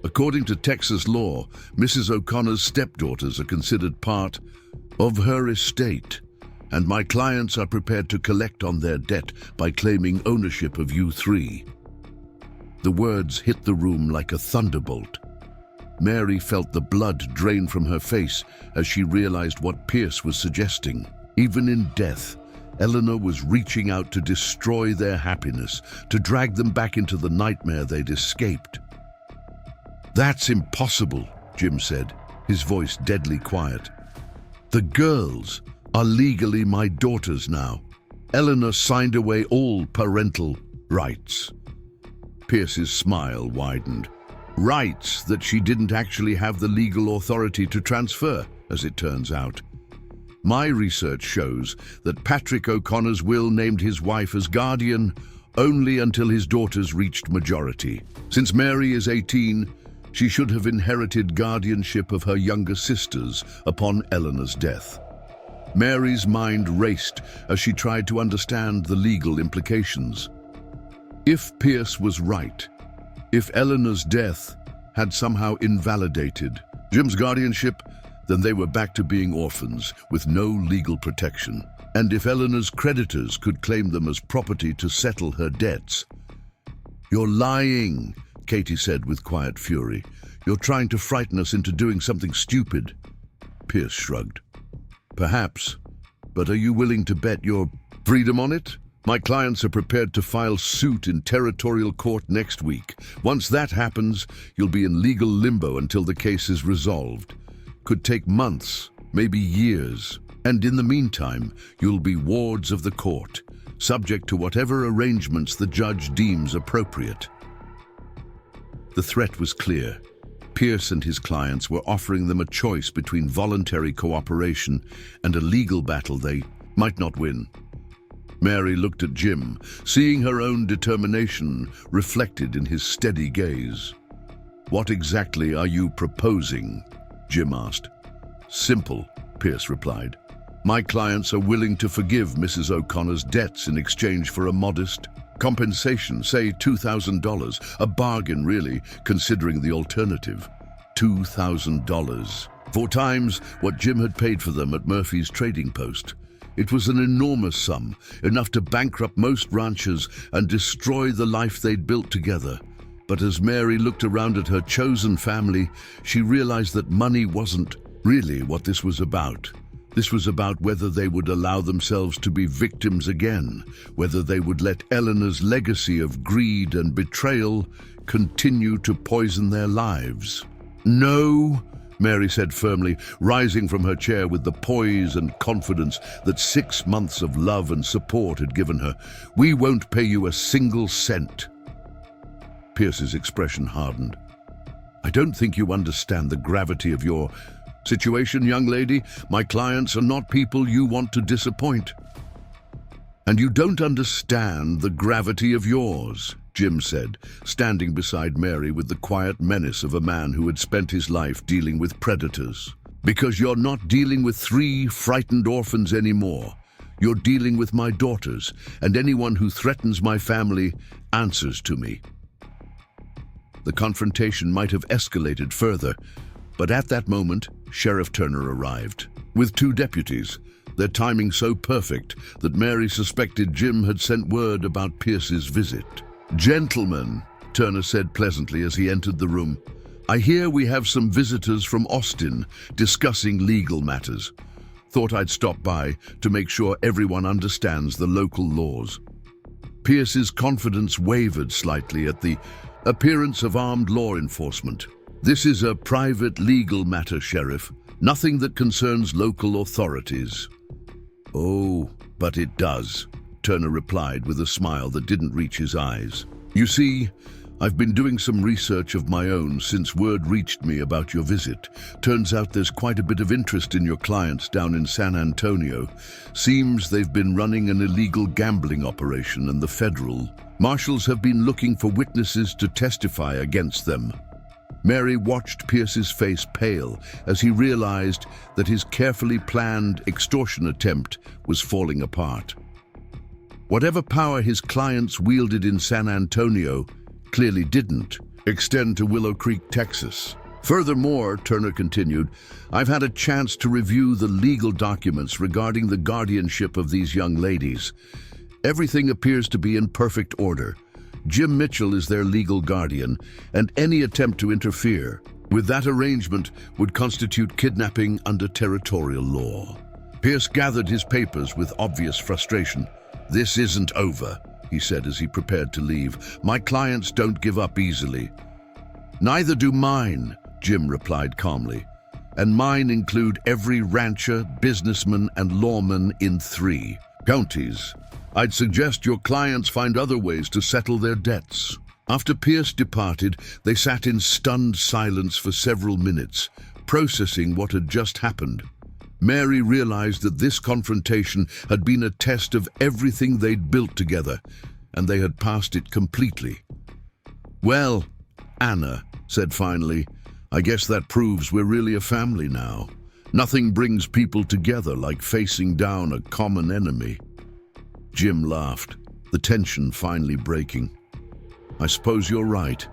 "According to Texas law, Mrs. O'Connor's stepdaughters are considered part of her estate, and my clients are prepared to collect on their debt by claiming ownership of you three." The words hit the room like a thunderbolt. Mary felt the blood drain from her face as she realized what Pierce was suggesting. Even in death, Eleanor was reaching out to destroy their happiness, to drag them back into the nightmare they'd escaped. "That's impossible," Jim said, his voice deadly quiet. "The girls are legally my daughters now. Eleanor signed away all parental rights." Pierce's smile widened. "Rights that she didn't actually have the legal authority to transfer, as it turns out. My research shows that Patrick O'Connor's will named his wife as guardian only until his daughters reached majority. Since Mary is 18, she should have inherited guardianship of her younger sisters upon Eleanor's death." Mary's mind raced as she tried to understand the legal implications. If Pierce was right, if Eleanor's death had somehow invalidated Jim's guardianship, then they were back to being orphans with no legal protection. And if Eleanor's creditors could claim them as property to settle her debts. "You're lying," Katie said with quiet fury. "You're trying to frighten us into doing something stupid." Pierce shrugged. "Perhaps, but are you willing to bet your freedom on it? My clients are prepared to file suit in territorial court next week. Once that happens, you'll be in legal limbo until the case is resolved. Could take months, maybe years. And in the meantime, you'll be wards of the court, subject to whatever arrangements the judge deems appropriate. The threat was clear. Pierce and his clients were offering them a choice between voluntary cooperation and a legal battle they might not win. Mary looked at Jim, seeing her own determination reflected in his steady gaze. "What exactly are you proposing?" Jim asked. "Simple," Pierce replied. "My clients are willing to forgive Mrs. O'Connor's debts in exchange for a modest compensation, say $2,000, a bargain really, considering the alternative. $2,000. 4 times what Jim had paid for them at Murphy's trading post. It was an enormous sum, enough to bankrupt most ranchers and destroy the life they'd built together. But as Mary looked around at her chosen family, she realized that money wasn't really what this was about. This was about whether they would allow themselves to be victims again, whether they would let Eleanor's legacy of greed and betrayal continue to poison their lives. "No," Mary said firmly, rising from her chair with the poise and confidence that 6 months of love and support had given her. "We won't pay you a single cent." Pierce's expression hardened. "I don't think you understand the gravity of your situation, young lady. My clients are not people you want to disappoint. And you don't understand the gravity of yours," Jim said, standing beside Mary with the quiet menace of a man who had spent his life dealing with predators. "Because you're not dealing with 3 frightened orphans anymore. You're dealing with my daughters, and anyone who threatens my family answers to me." The confrontation might have escalated further, but at that moment, Sheriff Turner arrived, with 2 deputies, their timing so perfect that Mary suspected Jim had sent word about Pierce's visit. "Gentlemen," Turner said pleasantly as he entered the room, "I hear we have some visitors from Austin discussing legal matters. Thought I'd stop by to make sure everyone understands the local laws." Pierce's confidence wavered slightly at the appearance of armed law enforcement. "This is a private legal matter, Sheriff. Nothing that concerns local authorities." "Oh, but it does," Turner replied with a smile that didn't reach his eyes. "You see, I've been doing some research of my own since word reached me about your visit. Turns out there's quite a bit of interest in your clients down in San Antonio. Seems they've been running an illegal gambling operation, and the federal marshals have been looking for witnesses to testify against them." Mary watched Pierce's face pale as he realized that his carefully planned extortion attempt was falling apart. Whatever power his clients wielded in San Antonio clearly didn't extend to Willow Creek, Texas. "Furthermore," Turner continued, "I've had a chance to review the legal documents regarding the guardianship of these young ladies. Everything appears to be in perfect order. Jim Mitchell is their legal guardian, and any attempt to interfere with that arrangement would constitute kidnapping under territorial law." Pierce gathered his papers with obvious frustration. "This isn't over," he said as he prepared to leave. "My clients don't give up easily." "Neither do mine," Jim replied calmly. "And mine include every rancher, businessman, and lawman in 3 counties. I'd suggest your clients find other ways to settle their debts." After Pierce departed, they sat in stunned silence for several minutes, processing what had just happened. Mary realized that this confrontation had been a test of everything they'd built together, and they had passed it completely. "Well, Anna," said finally, "I guess that proves we're really a family now. Nothing brings people together like facing down a common enemy." Jim laughed, the tension finally breaking. "I suppose you're right,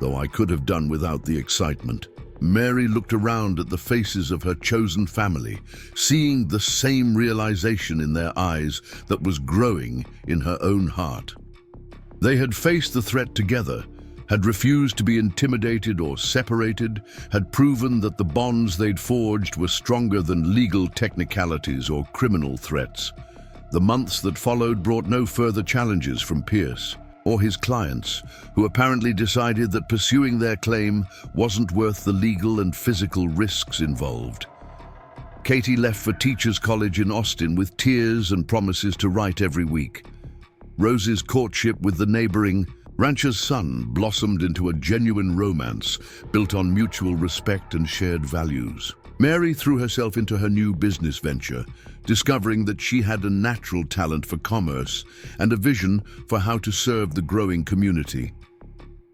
though I could have done without the excitement." Mary looked around at the faces of her chosen family, seeing the same realization in their eyes that was growing in her own heart. They had faced the threat together, had refused to be intimidated or separated, had proven that the bonds they'd forged were stronger than legal technicalities or criminal threats. The months that followed brought no further challenges from Pierce or his clients, who apparently decided that pursuing their claim wasn't worth the legal and physical risks involved. Katie left for Teachers College in Austin with tears and promises to write every week. Rose's courtship with the neighboring rancher's son blossomed into a genuine romance built on mutual respect and shared values. Mary threw herself into her new business venture, discovering that she had a natural talent for commerce and a vision for how to serve the growing community.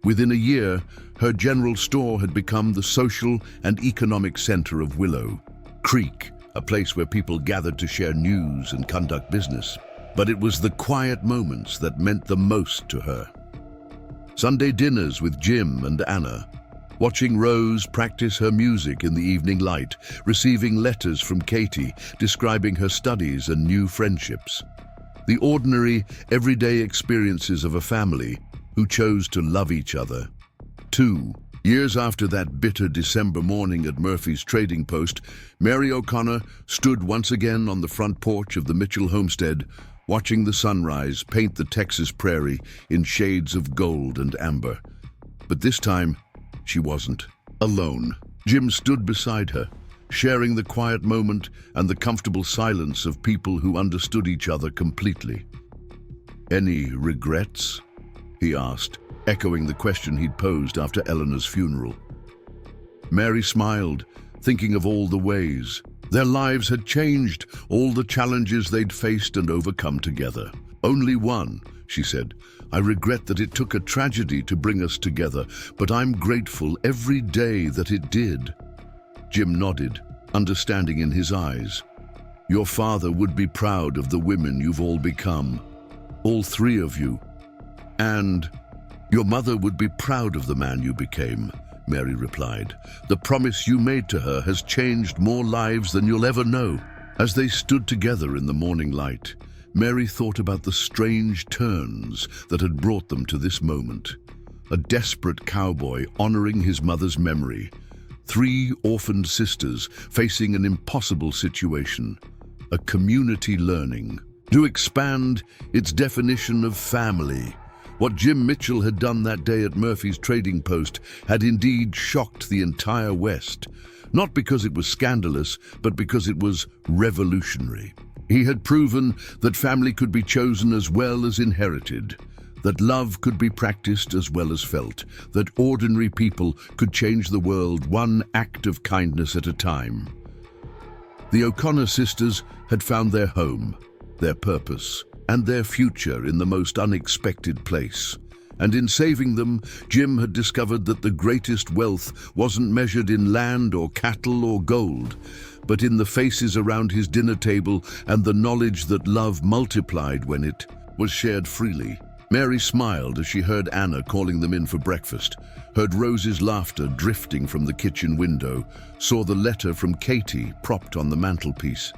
Within a year, her general store had become the social and economic center of Willow Creek, a place where people gathered to share news and conduct business. But it was the quiet moments that meant the most to her. Sunday dinners with Jim and Anna, watching Rose practice her music in the evening light, receiving letters from Katie describing her studies and new friendships. The ordinary, everyday experiences of a family who chose to love each other. 2 years after that bitter December morning at Murphy's Trading Post, Mary O'Connor stood once again on the front porch of the Mitchell homestead, watching the sunrise paint the Texas prairie in shades of gold and amber. But this time, she wasn't alone. Jim stood beside her, sharing the quiet moment and the comfortable silence of people who understood each other completely. "Any regrets?" he asked, echoing the question he'd posed after Eleanor's funeral. Mary smiled, thinking of all the ways their lives had changed, all the challenges they'd faced and overcome together. "Only one," she said. "I regret that it took a tragedy to bring us together, but I'm grateful every day that it did." Jim nodded, understanding in his eyes. "Your father would be proud of the women you've all become, all 3 of you. And your mother would be proud of the man you became," Mary replied. "The promise you made to her has changed more lives than you'll ever know." As they stood together in the morning light, Mary thought about the strange turns that had brought them to this moment. A desperate cowboy honoring his mother's memory, 3 orphaned sisters facing an impossible situation, a community learning to expand its definition of family. What Jim Mitchell had done that day at Murphy's Trading Post had indeed shocked the entire West, not because it was scandalous, but because it was revolutionary. He had proven that family could be chosen as well as inherited, that love could be practiced as well as felt, that ordinary people could change the world one act of kindness at a time. The O'Connor sisters had found their home, their purpose, and their future in the most unexpected place. And in saving them, Jim had discovered that the greatest wealth wasn't measured in land or cattle or gold, but in the faces around his dinner table and the knowledge that love multiplied when it was shared freely. Mary smiled as she heard Anna calling them in for breakfast, heard Rose's laughter drifting from the kitchen window, saw the letter from Katie propped on the mantelpiece.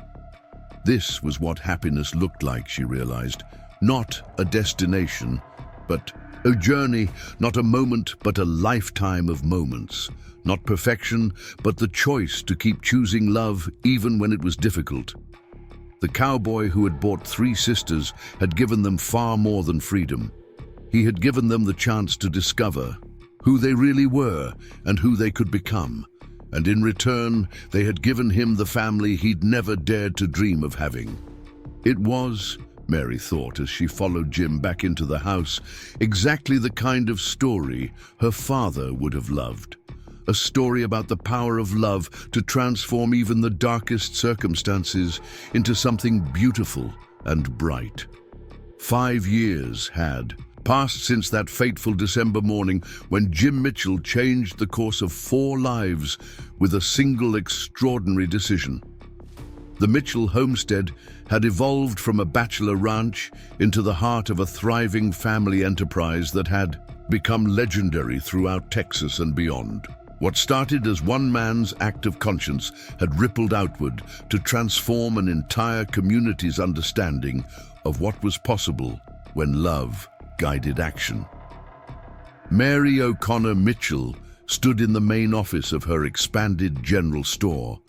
This was what happiness looked like, she realized. Not a destination, but a journey, not a moment, but a lifetime of moments. Not perfection, but the choice to keep choosing love even when it was difficult. The cowboy who had bought 3 sisters had given them far more than freedom. He had given them the chance to discover who they really were and who they could become. And in return, they had given him the family he'd never dared to dream of having. It was, Mary thought as she followed Jim back into the house, exactly the kind of story her father would have loved. A story about the power of love to transform even the darkest circumstances into something beautiful and bright. 5 years had passed since that fateful December morning when Jim Mitchell changed the course of 4 lives with a single extraordinary decision. The Mitchell homestead had evolved from a bachelor ranch into the heart of a thriving family enterprise that had become legendary throughout Texas and beyond. What started as one man's act of conscience had rippled outward to transform an entire community's understanding of what was possible when love guided action. Mary O'Connor Mitchell stood in the main office of her expanded general store,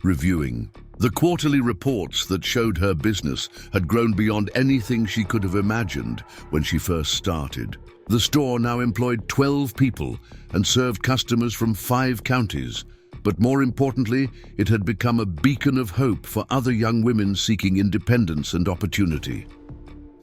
reviewing the quarterly reports that showed her business had grown beyond anything she could have imagined when she first started. The store now employed 12 people and served customers from 5 counties, but more importantly, it had become a beacon of hope for other young women seeking independence and opportunity.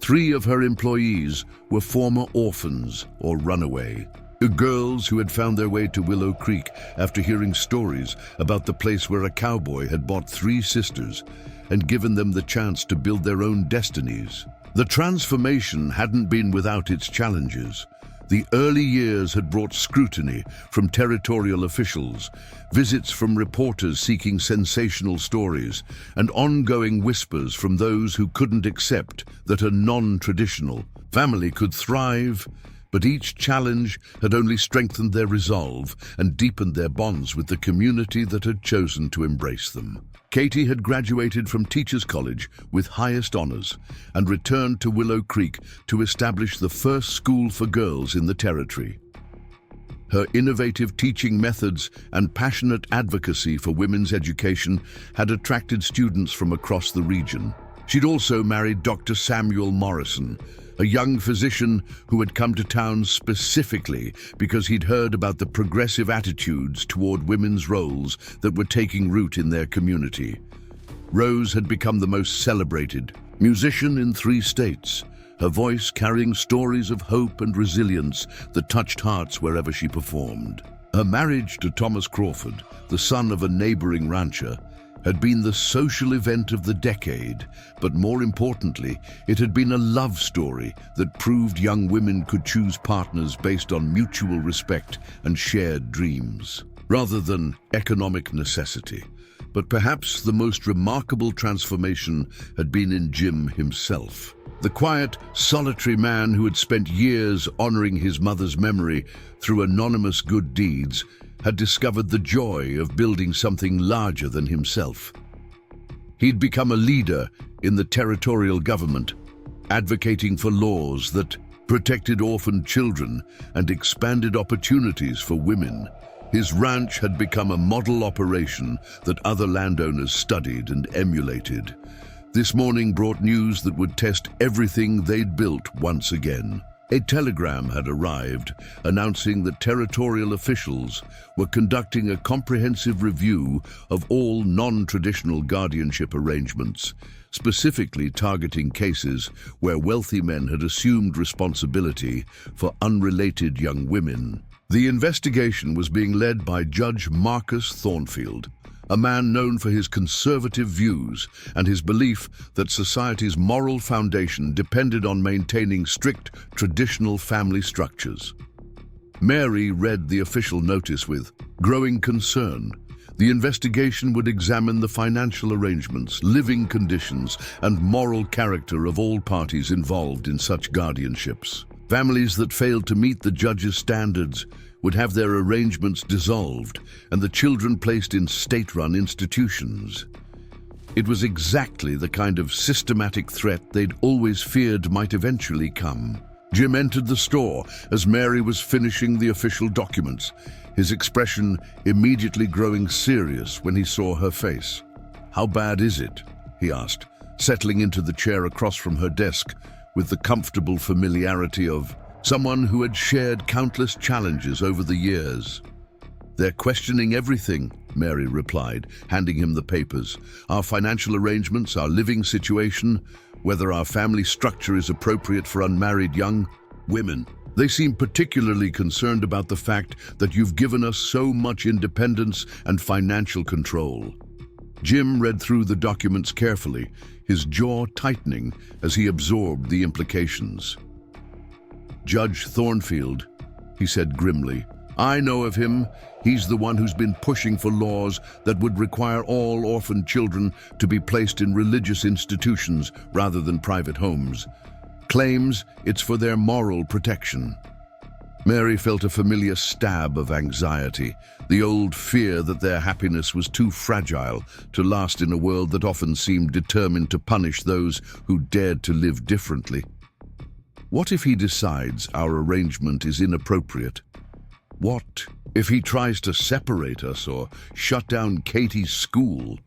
3 of her employees were former orphans or runaway. Girls who had found their way to Willow Creek after hearing stories about the place where a cowboy had bought 3 sisters and given them the chance to build their own destinies. The transformation hadn't been without its challenges. The early years had brought scrutiny from territorial officials, visits from reporters seeking sensational stories, and ongoing whispers from those who couldn't accept that a non-traditional family could thrive. But each challenge had only strengthened their resolve and deepened their bonds with the community that had chosen to embrace them. Katie had graduated from Teachers College with highest honors and returned to Willow Creek to establish the first school for girls in the territory. Her innovative teaching methods and passionate advocacy for women's education had attracted students from across the region. She'd also married Dr. Samuel Morrison, a young physician who had come to town specifically because he'd heard about the progressive attitudes toward women's roles that were taking root in their community. Rose had become the most celebrated musician in 3 states, her voice carrying stories of hope and resilience that touched hearts wherever she performed. Her marriage to Thomas Crawford, the son of a neighboring rancher, had been the social event of the decade, but more importantly, it had been a love story that proved young women could choose partners based on mutual respect and shared dreams, rather than economic necessity. But perhaps the most remarkable transformation had been in Jim himself. The quiet, solitary man who had spent years honoring his mother's memory through anonymous good deeds had discovered the joy of building something larger than himself. He'd become a leader in the territorial government, advocating for laws that protected orphaned children and expanded opportunities for women. His ranch had become a model operation that other landowners studied and emulated. This morning brought news that would test everything they'd built once again. A telegram had arrived announcing that territorial officials were conducting a comprehensive review of all non-traditional guardianship arrangements, specifically targeting cases where wealthy men had assumed responsibility for unrelated young women. The investigation was being led by Judge Marcus Thornfield, a man known for his conservative views and his belief that society's moral foundation depended on maintaining strict traditional family structures. Mary read the official notice with growing concern. The investigation would examine the financial arrangements, living conditions, and moral character of all parties involved in such guardianships. Families that failed to meet the judge's standards would have their arrangements dissolved and the children placed in state-run institutions. It was exactly the kind of systematic threat they'd always feared might eventually come. Jim entered the store as Mary was finishing the official documents, his expression immediately growing serious when he saw her face. "How bad is it?" he asked, settling into the chair across from her desk with the comfortable familiarity of someone who had shared countless challenges over the years. "They're questioning everything," Mary replied, handing him the papers. "Our financial arrangements, our living situation, whether our family structure is appropriate for unmarried young women. They seem particularly concerned about the fact that you've given us so much independence and financial control." Jim read through the documents carefully, his jaw tightening as he absorbed the implications. "Judge Thornfield," he said grimly, "I know of him. He's the one who's been pushing for laws that would require all orphaned children to be placed in religious institutions rather than private homes. Claims it's for their moral protection." Mary felt a familiar stab of anxiety, the old fear that their happiness was too fragile to last in a world that often seemed determined to punish those who dared to live differently. What if he decides our arrangement is inappropriate? What if he tries to separate us or shut down Katie's school?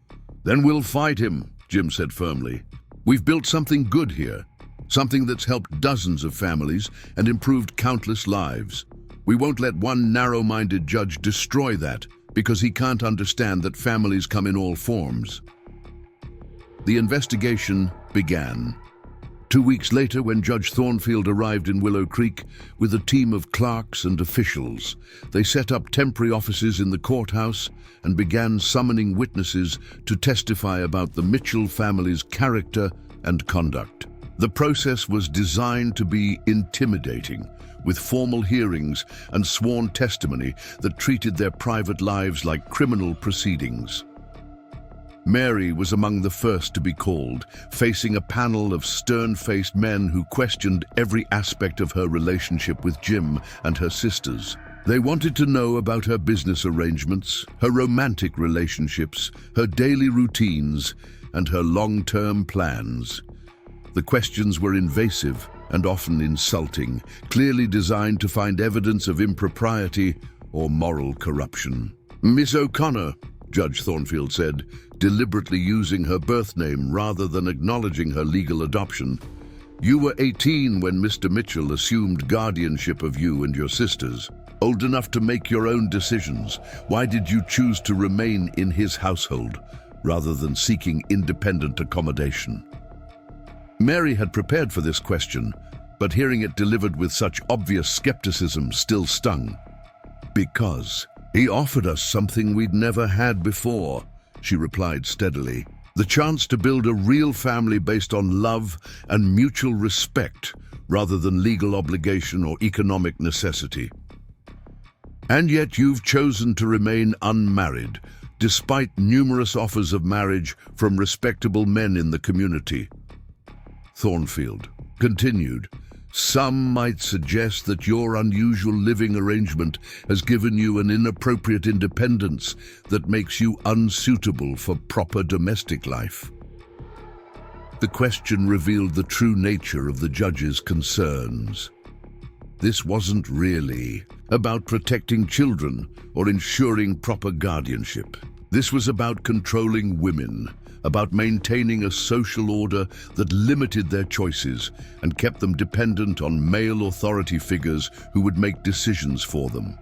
"Then we'll fight him," Jim said firmly. "We've built something good here, something that's helped dozens of families and improved countless lives. We won't let one narrow-minded judge destroy that because he can't understand that families come in all forms." The investigation began. 2 weeks later, when Judge Thornfield arrived in Willow Creek with a team of clerks and officials, they set up temporary offices in the courthouse and began summoning witnesses to testify about the Mitchell family's character and conduct. The process was designed to be intimidating, with formal hearings and sworn testimony that treated their private lives like criminal proceedings. Mary was among the first to be called, facing a panel of stern-faced men who questioned every aspect of her relationship with Jim and her sisters. They wanted to know about her business arrangements, her romantic relationships, her daily routines, and her long-term plans. The questions were invasive and often insulting, clearly designed to find evidence of impropriety or moral corruption. "Miss O'Connor," Judge Thornfield said, deliberately using her birth name rather than acknowledging her legal adoption, "you were 18 when Mr. Mitchell assumed guardianship of you and your sisters. Old enough to make your own decisions, why did you choose to remain in his household rather than seeking independent accommodation?" Mary had prepared for this question, but hearing it delivered with such obvious skepticism still stung. "Because he offered us something we'd never had before," she replied steadily. "The chance to build a real family based on love and mutual respect rather than legal obligation or economic necessity. And yet you've chosen to remain unmarried, despite numerous offers of marriage from respectable men in the community." Thornfield continued, "Some might suggest that your unusual living arrangement has given you an inappropriate independence that makes you unsuitable for proper domestic life." The question revealed the true nature of the judge's concerns. This wasn't really about protecting children or ensuring proper guardianship. This was about controlling women, about maintaining a social order that limited their choices and kept them dependent on male authority figures who would make decisions for them.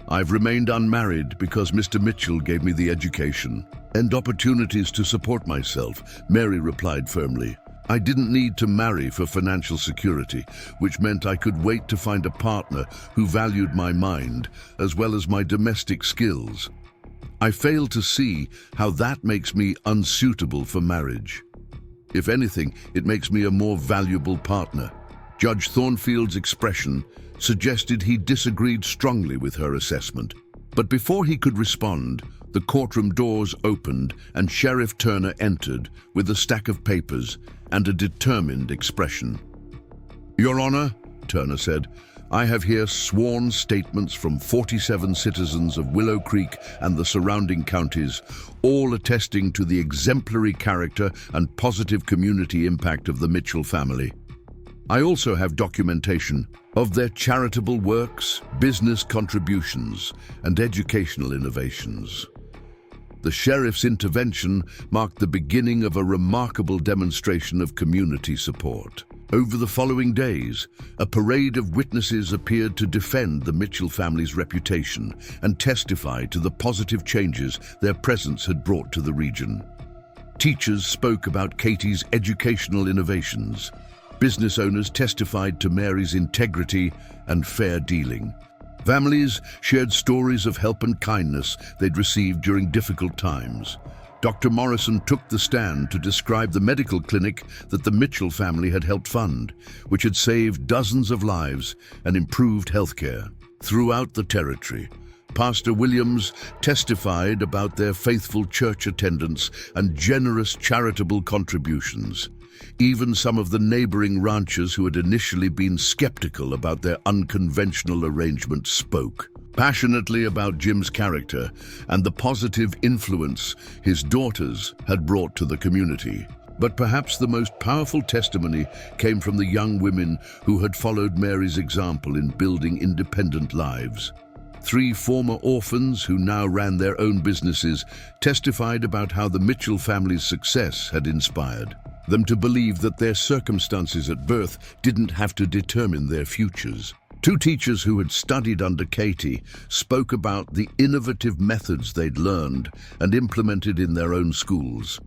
"I've remained unmarried because Mr. Mitchell gave me the education and opportunities to support myself," Mary replied firmly. "I didn't need to marry for financial security, which meant I could wait to find a partner who valued my mind as well as my domestic skills. I fail to see how that makes me unsuitable for marriage. If anything, it makes me a more valuable partner." Judge Thornfield's expression suggested he disagreed strongly with her assessment. But before he could respond, the courtroom doors opened and Sheriff Turner entered with a stack of papers and a determined expression. "Your Honor," Turner said, "I have here sworn statements from 47 citizens of Willow Creek and the surrounding counties, all attesting to the exemplary character and positive community impact of the Mitchell family. I also have documentation of their charitable works, business contributions, and educational innovations." The sheriff's intervention marked the beginning of a remarkable demonstration of community support. Over the following days, a parade of witnesses appeared to defend the Mitchell family's reputation and testify to the positive changes their presence had brought to the region. Teachers spoke about Katie's educational innovations. Business owners testified to Mary's integrity and fair dealing. Families shared stories of help and kindness they'd received during difficult times. Dr. Morrison took the stand to describe the medical clinic that the Mitchell family had helped fund, which had saved dozens of lives and improved healthcare. Throughout the territory, Pastor Williams testified about their faithful church attendance and generous charitable contributions. Even some of the neighboring ranchers who had initially been skeptical about their unconventional arrangement spoke passionately about Jim's character and the positive influence his daughters had brought to the community. But perhaps the most powerful testimony came from the young women who had followed Mary's example in building independent lives. 3 former orphans who now ran their own businesses testified about how the Mitchell family's success had inspired them to believe that their circumstances at birth didn't have to determine their futures. 2 teachers who had studied under Katie spoke about the innovative methods they'd learned and implemented in their own schools.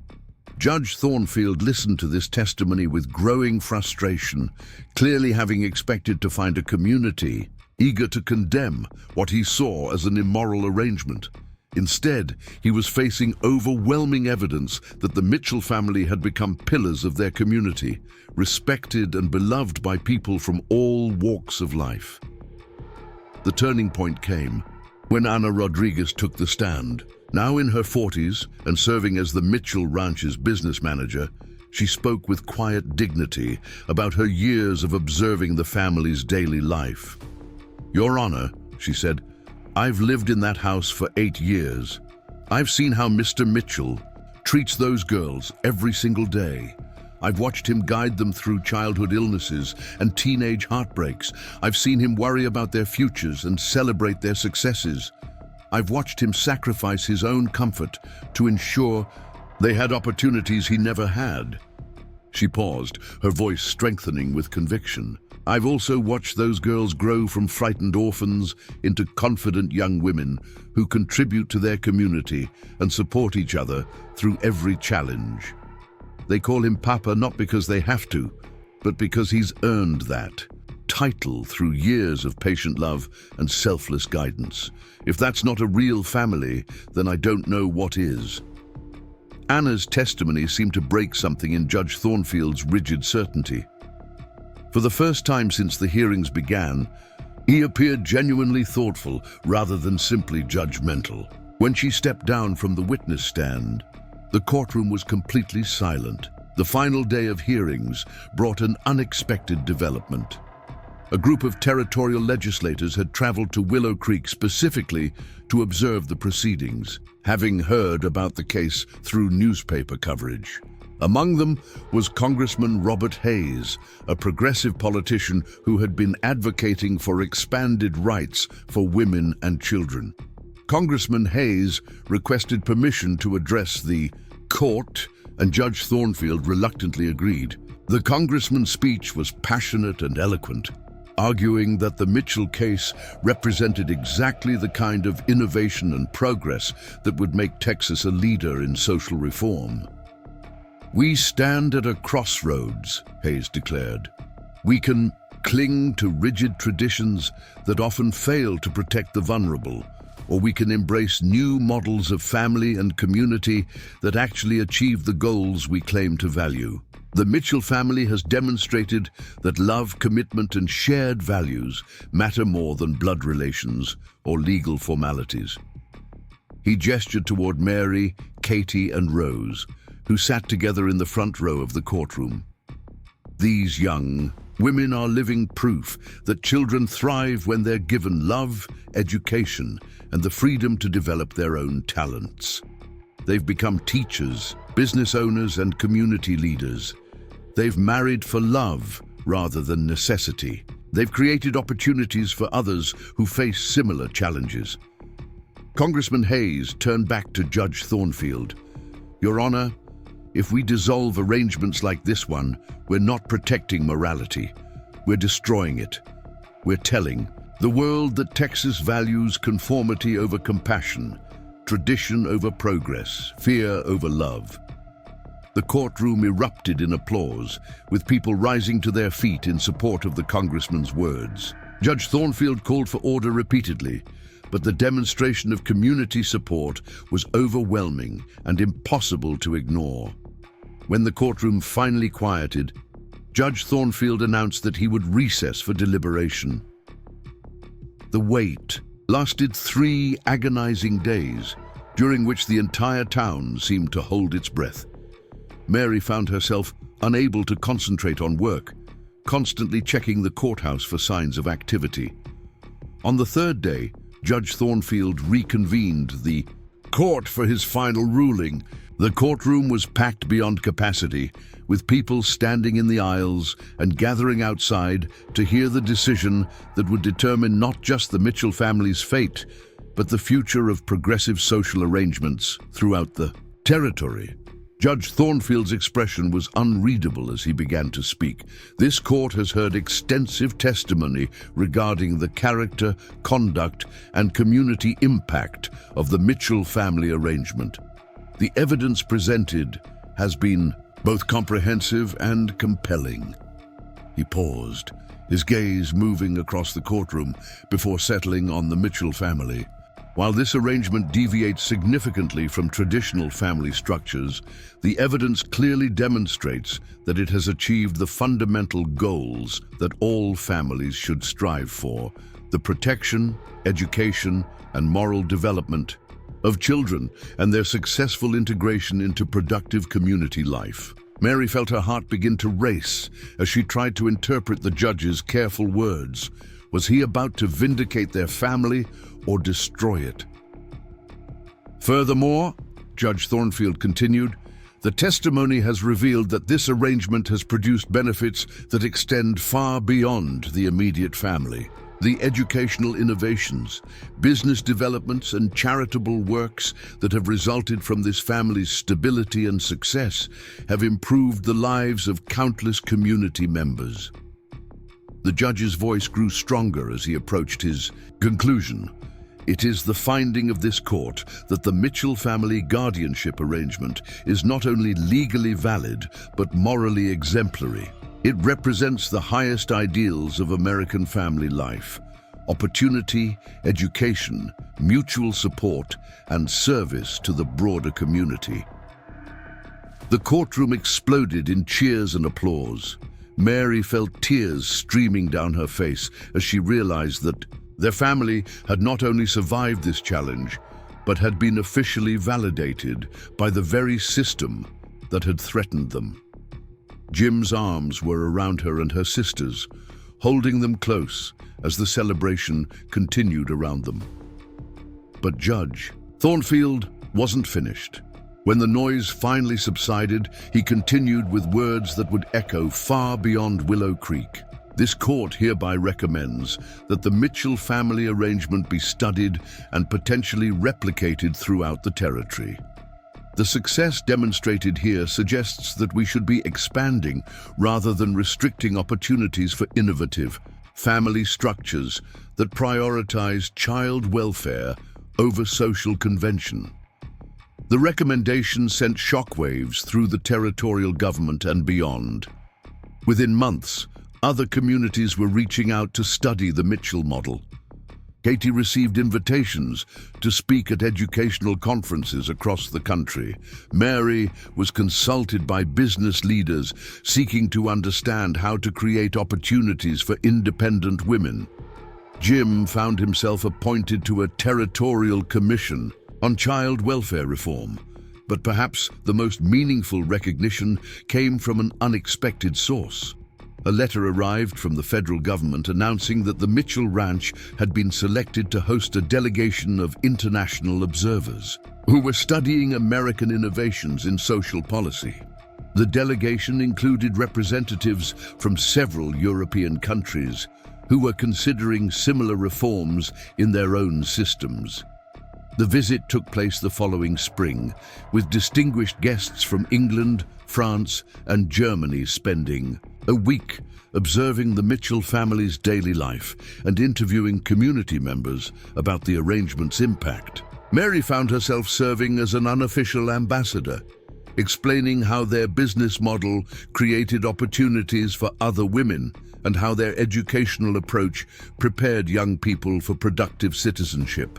Judge Thornfield listened to this testimony with growing frustration, clearly having expected to find a community eager to condemn what he saw as an immoral arrangement. Instead, he was facing overwhelming evidence that the Mitchell family had become pillars of their community, respected and beloved by people from all walks of life. The turning point came when Ana Rodriguez took the stand. Now in her 40s and serving as the Mitchell Ranch's business manager, she spoke with quiet dignity about her years of observing the family's daily life. "Your Honor," she said, "I've lived in that house for 8 years. I've seen how Mr. Mitchell treats those girls every single day. I've watched him guide them through childhood illnesses and teenage heartbreaks. I've seen him worry about their futures and celebrate their successes. I've watched him sacrifice his own comfort to ensure they had opportunities he never had." She paused, her voice strengthening with conviction. "I've also watched those girls grow from frightened orphans into confident young women who contribute to their community and support each other through every challenge. They call him Papa not because they have to, but because he's earned that title through years of patient love and selfless guidance. If that's not a real family, then I don't know what is." Anna's testimony seemed to break something in Judge Thornfield's rigid certainty. For the first time since the hearings began, he appeared genuinely thoughtful rather than simply judgmental. When she stepped down from the witness stand, the courtroom was completely silent. The final day of hearings brought an unexpected development. A group of territorial legislators had traveled to Willow Creek specifically to observe the proceedings, having heard about the case through newspaper coverage. Among them was Congressman Robert Hayes, a progressive politician who had been advocating for expanded rights for women and children. Congressman Hayes requested permission to address the court, and Judge Thornfield reluctantly agreed. The congressman's speech was passionate and eloquent, arguing that the Mitchell case represented exactly the kind of innovation and progress that would make Texas a leader in social reform. "We stand at a crossroads," Hayes declared. "We can cling to rigid traditions that often fail to protect the vulnerable, or we can embrace new models of family and community that actually achieve the goals we claim to value. The Mitchell family has demonstrated that love, commitment, and shared values matter more than blood relations or legal formalities." He gestured toward Mary, Katie, and Rose, who sat together in the front row of the courtroom. "These young women are living proof that children thrive when they're given love, education, and the freedom to develop their own talents. They've become teachers, business owners, and community leaders. They've married for love rather than necessity. They've created opportunities for others who face similar challenges." Congressman Hayes turned back to Judge Thornfield. "Your Honor, if we dissolve arrangements like this one, we're not protecting morality. We're destroying it. We're telling the world that Texas values conformity over compassion, tradition over progress, fear over love." The courtroom erupted in applause, with people rising to their feet in support of the congressman's words. Judge Thornfield called for order repeatedly, but the demonstration of community support was overwhelming and impossible to ignore. When the courtroom finally quieted, Judge Thornfield announced that he would recess for deliberation. The wait lasted 3 agonizing days, during which the entire town seemed to hold its breath. Mary found herself unable to concentrate on work, constantly checking the courthouse for signs of activity. On the 3rd day, Judge Thornfield reconvened the court for his final ruling. The courtroom was packed beyond capacity, with people standing in the aisles and gathering outside to hear the decision that would determine not just the Mitchell family's fate, but the future of progressive social arrangements throughout the territory. Judge Thornfield's expression was unreadable as he began to speak. "This court has heard extensive testimony regarding the character, conduct, and community impact of the Mitchell family arrangement. The evidence presented has been both comprehensive and compelling." He paused, his gaze moving across the courtroom before settling on the Mitchell family. While this arrangement deviates significantly from traditional family structures, the evidence clearly demonstrates that it has achieved the fundamental goals that all families should strive for: the protection, education, and moral development of children and their successful integration into productive community life. Mary felt her heart begin to race as she tried to interpret the judge's careful words. Was he about to vindicate their family or destroy it? Furthermore, Judge Thornfield continued, the testimony has revealed that this arrangement has produced benefits that extend far beyond the immediate family. The educational innovations, business developments, and charitable works that have resulted from this family's stability and success have improved the lives of countless community members. The judge's voice grew stronger as he approached his conclusion. It is the finding of this court that the Mitchell family guardianship arrangement is not only legally valid, but morally exemplary. It represents the highest ideals of American family life: opportunity, education, mutual support, and service to the broader community. The courtroom exploded in cheers and applause. Mary felt tears streaming down her face as she realized that their family had not only survived this challenge, but had been officially validated by the very system that had threatened them. Jim's arms were around her and her sisters, holding them close as the celebration continued around them. But Judge Thornfield wasn't finished. When the noise finally subsided, he continued with words that would echo far beyond Willow Creek. This court hereby recommends that the Mitchell family arrangement be studied and potentially replicated throughout the territory. The success demonstrated here suggests that we should be expanding rather than restricting opportunities for innovative family structures that prioritize child welfare over social convention. The recommendation sent shockwaves through the territorial government and beyond. Within months, other communities were reaching out to study the Mitchell model. Katie received invitations to speak at educational conferences across the country. Mary was consulted by business leaders seeking to understand how to create opportunities for independent women. Jim found himself appointed to a territorial commission on child welfare reform, but perhaps the most meaningful recognition came from an unexpected source. A letter arrived from the federal government announcing that the Mitchell Ranch had been selected to host a delegation of international observers who were studying American innovations in social policy. The delegation included representatives from several European countries who were considering similar reforms in their own systems. The visit took place the following spring, with distinguished guests from England, France, and Germany spending a week observing the Mitchell family's daily life and interviewing community members about the arrangement's impact. Mary found herself serving as an unofficial ambassador, explaining how their business model created opportunities for other women and how their educational approach prepared young people for productive citizenship.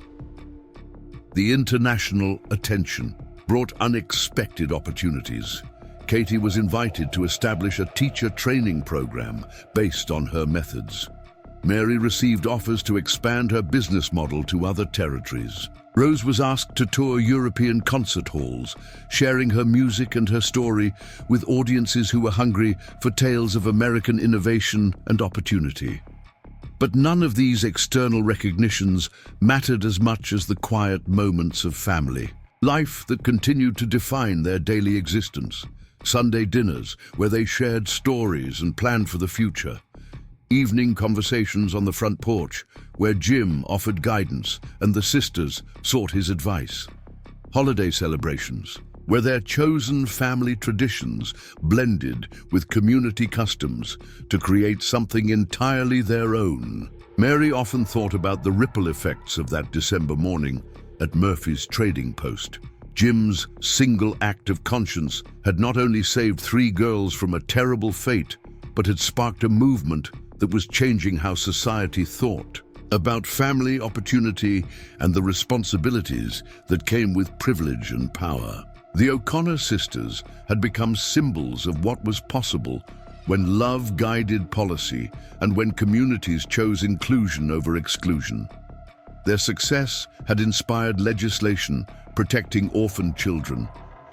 The international attention brought unexpected opportunities. Katie was invited to establish a teacher training program based on her methods. Mary received offers to expand her business model to other territories. Rose was asked to tour European concert halls, sharing her music and her story with audiences who were hungry for tales of American innovation and opportunity. But none of these external recognitions mattered as much as the quiet moments of family life that continued to define their daily existence. Sunday dinners where they shared stories and planned for the future. Evening conversations on the front porch where Jim offered guidance and the sisters sought his advice. Holiday celebrations where their chosen family traditions blended with community customs to create something entirely their own. Mary often thought about the ripple effects of that December morning at Murphy's trading post. Jim's single act of conscience had not only saved 3 girls from a terrible fate, but had sparked a movement that was changing how society thought about family opportunity and the responsibilities that came with privilege and power. The O'Connor sisters had become symbols of what was possible when love guided policy and when communities chose inclusion over exclusion. Their success had inspired legislation protecting orphaned children,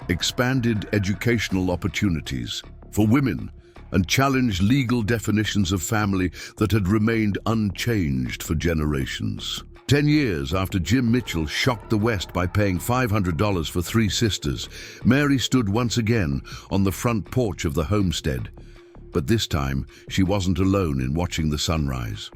expanded educational opportunities for women, and challenged legal definitions of family that had remained unchanged for generations. 10 years after Jim Mitchell shocked the West by paying $500 for 3 sisters, Mary stood once again on the front porch of the homestead. But this time, she wasn't alone in watching the sunrise.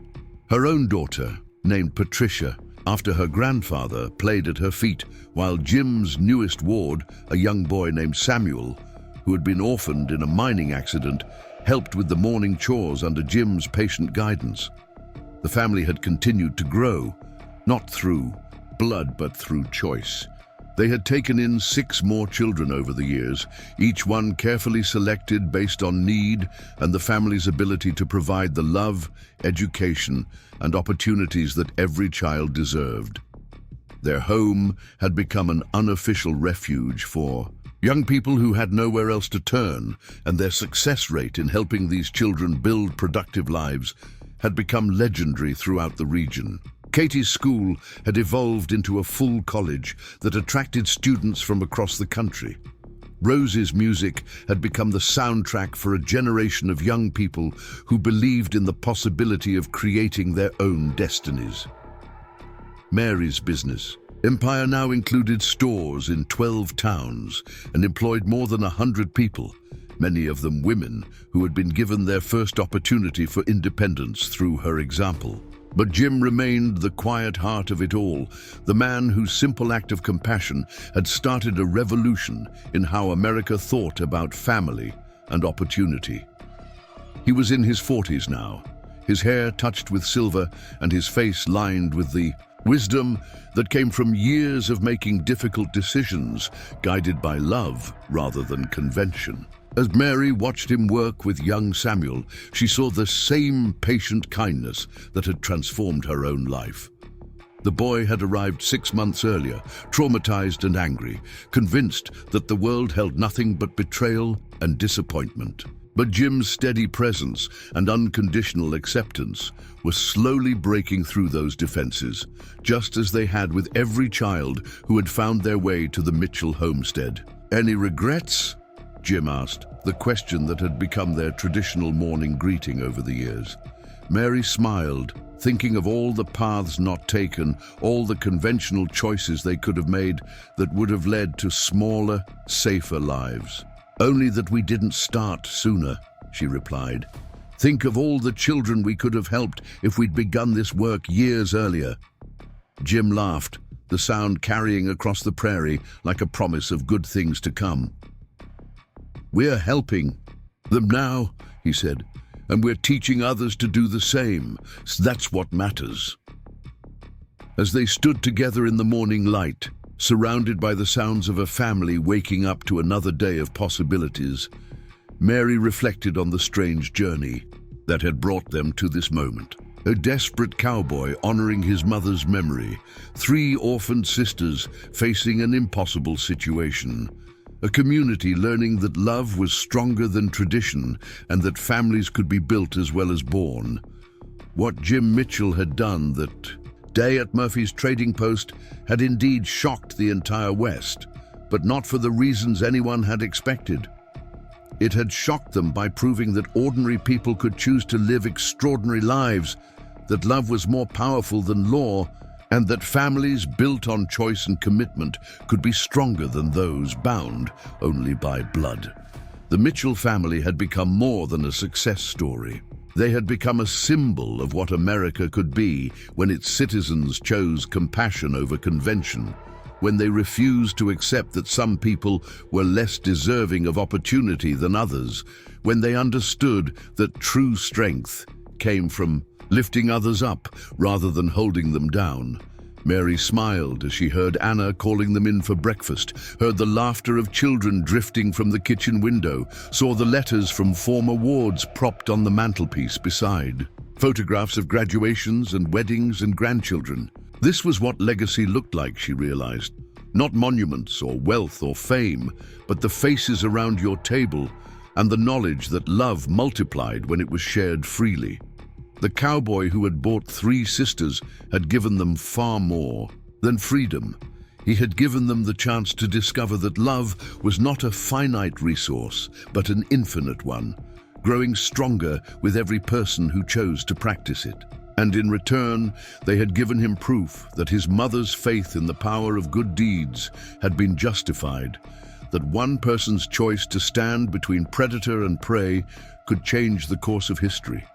Her own daughter, named Patricia, after her grandfather, played at her feet, while Jim's newest ward, a young boy named Samuel, who had been orphaned in a mining accident, helped with the morning chores under Jim's patient guidance. The family had continued to grow, not through blood but through choice. They had taken in 6 more children over the years, each one carefully selected based on need and the family's ability to provide the love, education, and opportunities that every child deserved. Their home had become an unofficial refuge for young people who had nowhere else to turn, and their success rate in helping these children build productive lives had become legendary throughout the region. Katie's school had evolved into a full college that attracted students from across the country. Rose's music had become the soundtrack for a generation of young people who believed in the possibility of creating their own destinies. Mary's business empire now included stores in 12 towns and employed more than 100 people, many of them women who had been given their first opportunity for independence through her example. But Jim remained the quiet heart of it all, the man whose simple act of compassion had started a revolution in how America thought about family and opportunity. He was in his 40s now, his hair touched with silver and his face lined with the wisdom that came from years of making difficult decisions, guided by love rather than convention. As Mary watched him work with young Samuel, she saw the same patient kindness that had transformed her own life. The boy had arrived 6 months earlier, traumatized and angry, convinced that the world held nothing but betrayal and disappointment. But Jim's steady presence and unconditional acceptance were slowly breaking through those defenses, just as they had with every child who had found their way to the Mitchell homestead. "Any regrets?" Jim asked, the question that had become their traditional morning greeting over the years. Mary smiled, thinking of all the paths not taken, all the conventional choices they could have made that would have led to smaller, safer lives. "Only that we didn't start sooner," she replied. "Think of all the children we could have helped if we'd begun this work years earlier." Jim laughed, the sound carrying across the prairie like a promise of good things to come. "We're helping them now," he said, "and we're teaching others to do the same. That's what matters." As they stood together in the morning light, surrounded by the sounds of a family waking up to another day of possibilities, Mary reflected on the strange journey that had brought them to this moment. A desperate cowboy honoring his mother's memory, 3 orphaned sisters facing an impossible situation, a community learning that love was stronger than tradition and that families could be built as well as born. What Jim Mitchell had done that day at Murphy's Trading Post had indeed shocked the entire West, but not for the reasons anyone had expected. It had shocked them by proving that ordinary people could choose to live extraordinary lives, that love was more powerful than law, and that families built on choice and commitment could be stronger than those bound only by blood. The Mitchell family had become more than a success story. They had become a symbol of what America could be when its citizens chose compassion over convention, when they refused to accept that some people were less deserving of opportunity than others, when they understood that true strength came from lifting others up rather than holding them down. Mary smiled as she heard Anna calling them in for breakfast, heard the laughter of children drifting from the kitchen window, saw the letters from former wards propped on the mantelpiece beside. Photographs of graduations and weddings and grandchildren. This was what legacy looked like, she realized. Not monuments or wealth or fame, but the faces around your table and the knowledge that love multiplied when it was shared freely. The cowboy who had bought 3 sisters had given them far more than freedom. He had given them the chance to discover that love was not a finite resource, but an infinite one, growing stronger with every person who chose to practice it. And in return, they had given him proof that his mother's faith in the power of good deeds had been justified, that one person's choice to stand between predator and prey could change the course of history.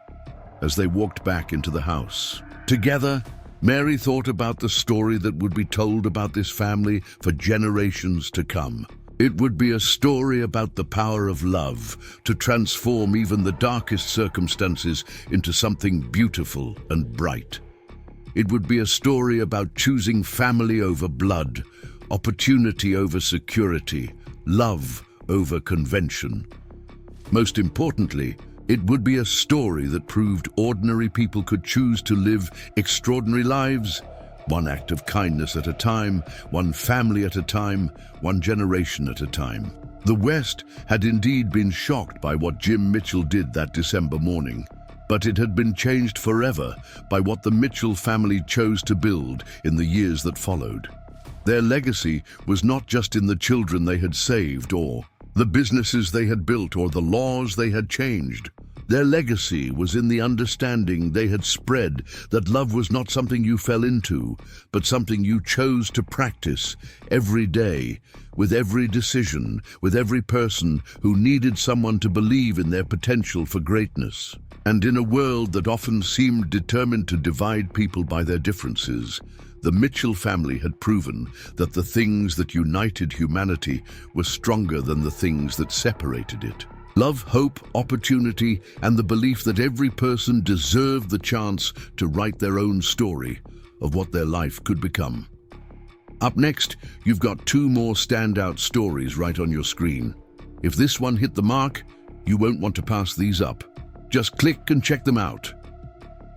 As they walked back into the house together, Mary thought about the story that would be told about this family for generations to come. It would be a story about the power of love to transform even the darkest circumstances into something beautiful and bright. It would be a story about choosing family over blood, opportunity over security, love over convention. Most importantly, it would be a story that proved ordinary people could choose to live extraordinary lives, one act of kindness at a time, one family at a time, one generation at a time. The West had indeed been shocked by what Jim Mitchell did that December morning, but it had been changed forever by what the Mitchell family chose to build in the years that followed. Their legacy was not just in the children they had saved or the businesses they had built or the laws they had changed. Their legacy was in the understanding they had spread that love was not something you fell into, but something you chose to practice every day, with every decision, with every person who needed someone to believe in their potential for greatness. And in a world that often seemed determined to divide people by their differences, the Mitchell family had proven that the things that united humanity were stronger than the things that separated it. Love, hope, opportunity, and the belief that every person deserved the chance to write their own story of what their life could become. Up next, you've got 2 more standout stories right on your screen. If this one hit the mark, you won't want to pass these up. Just click and check them out.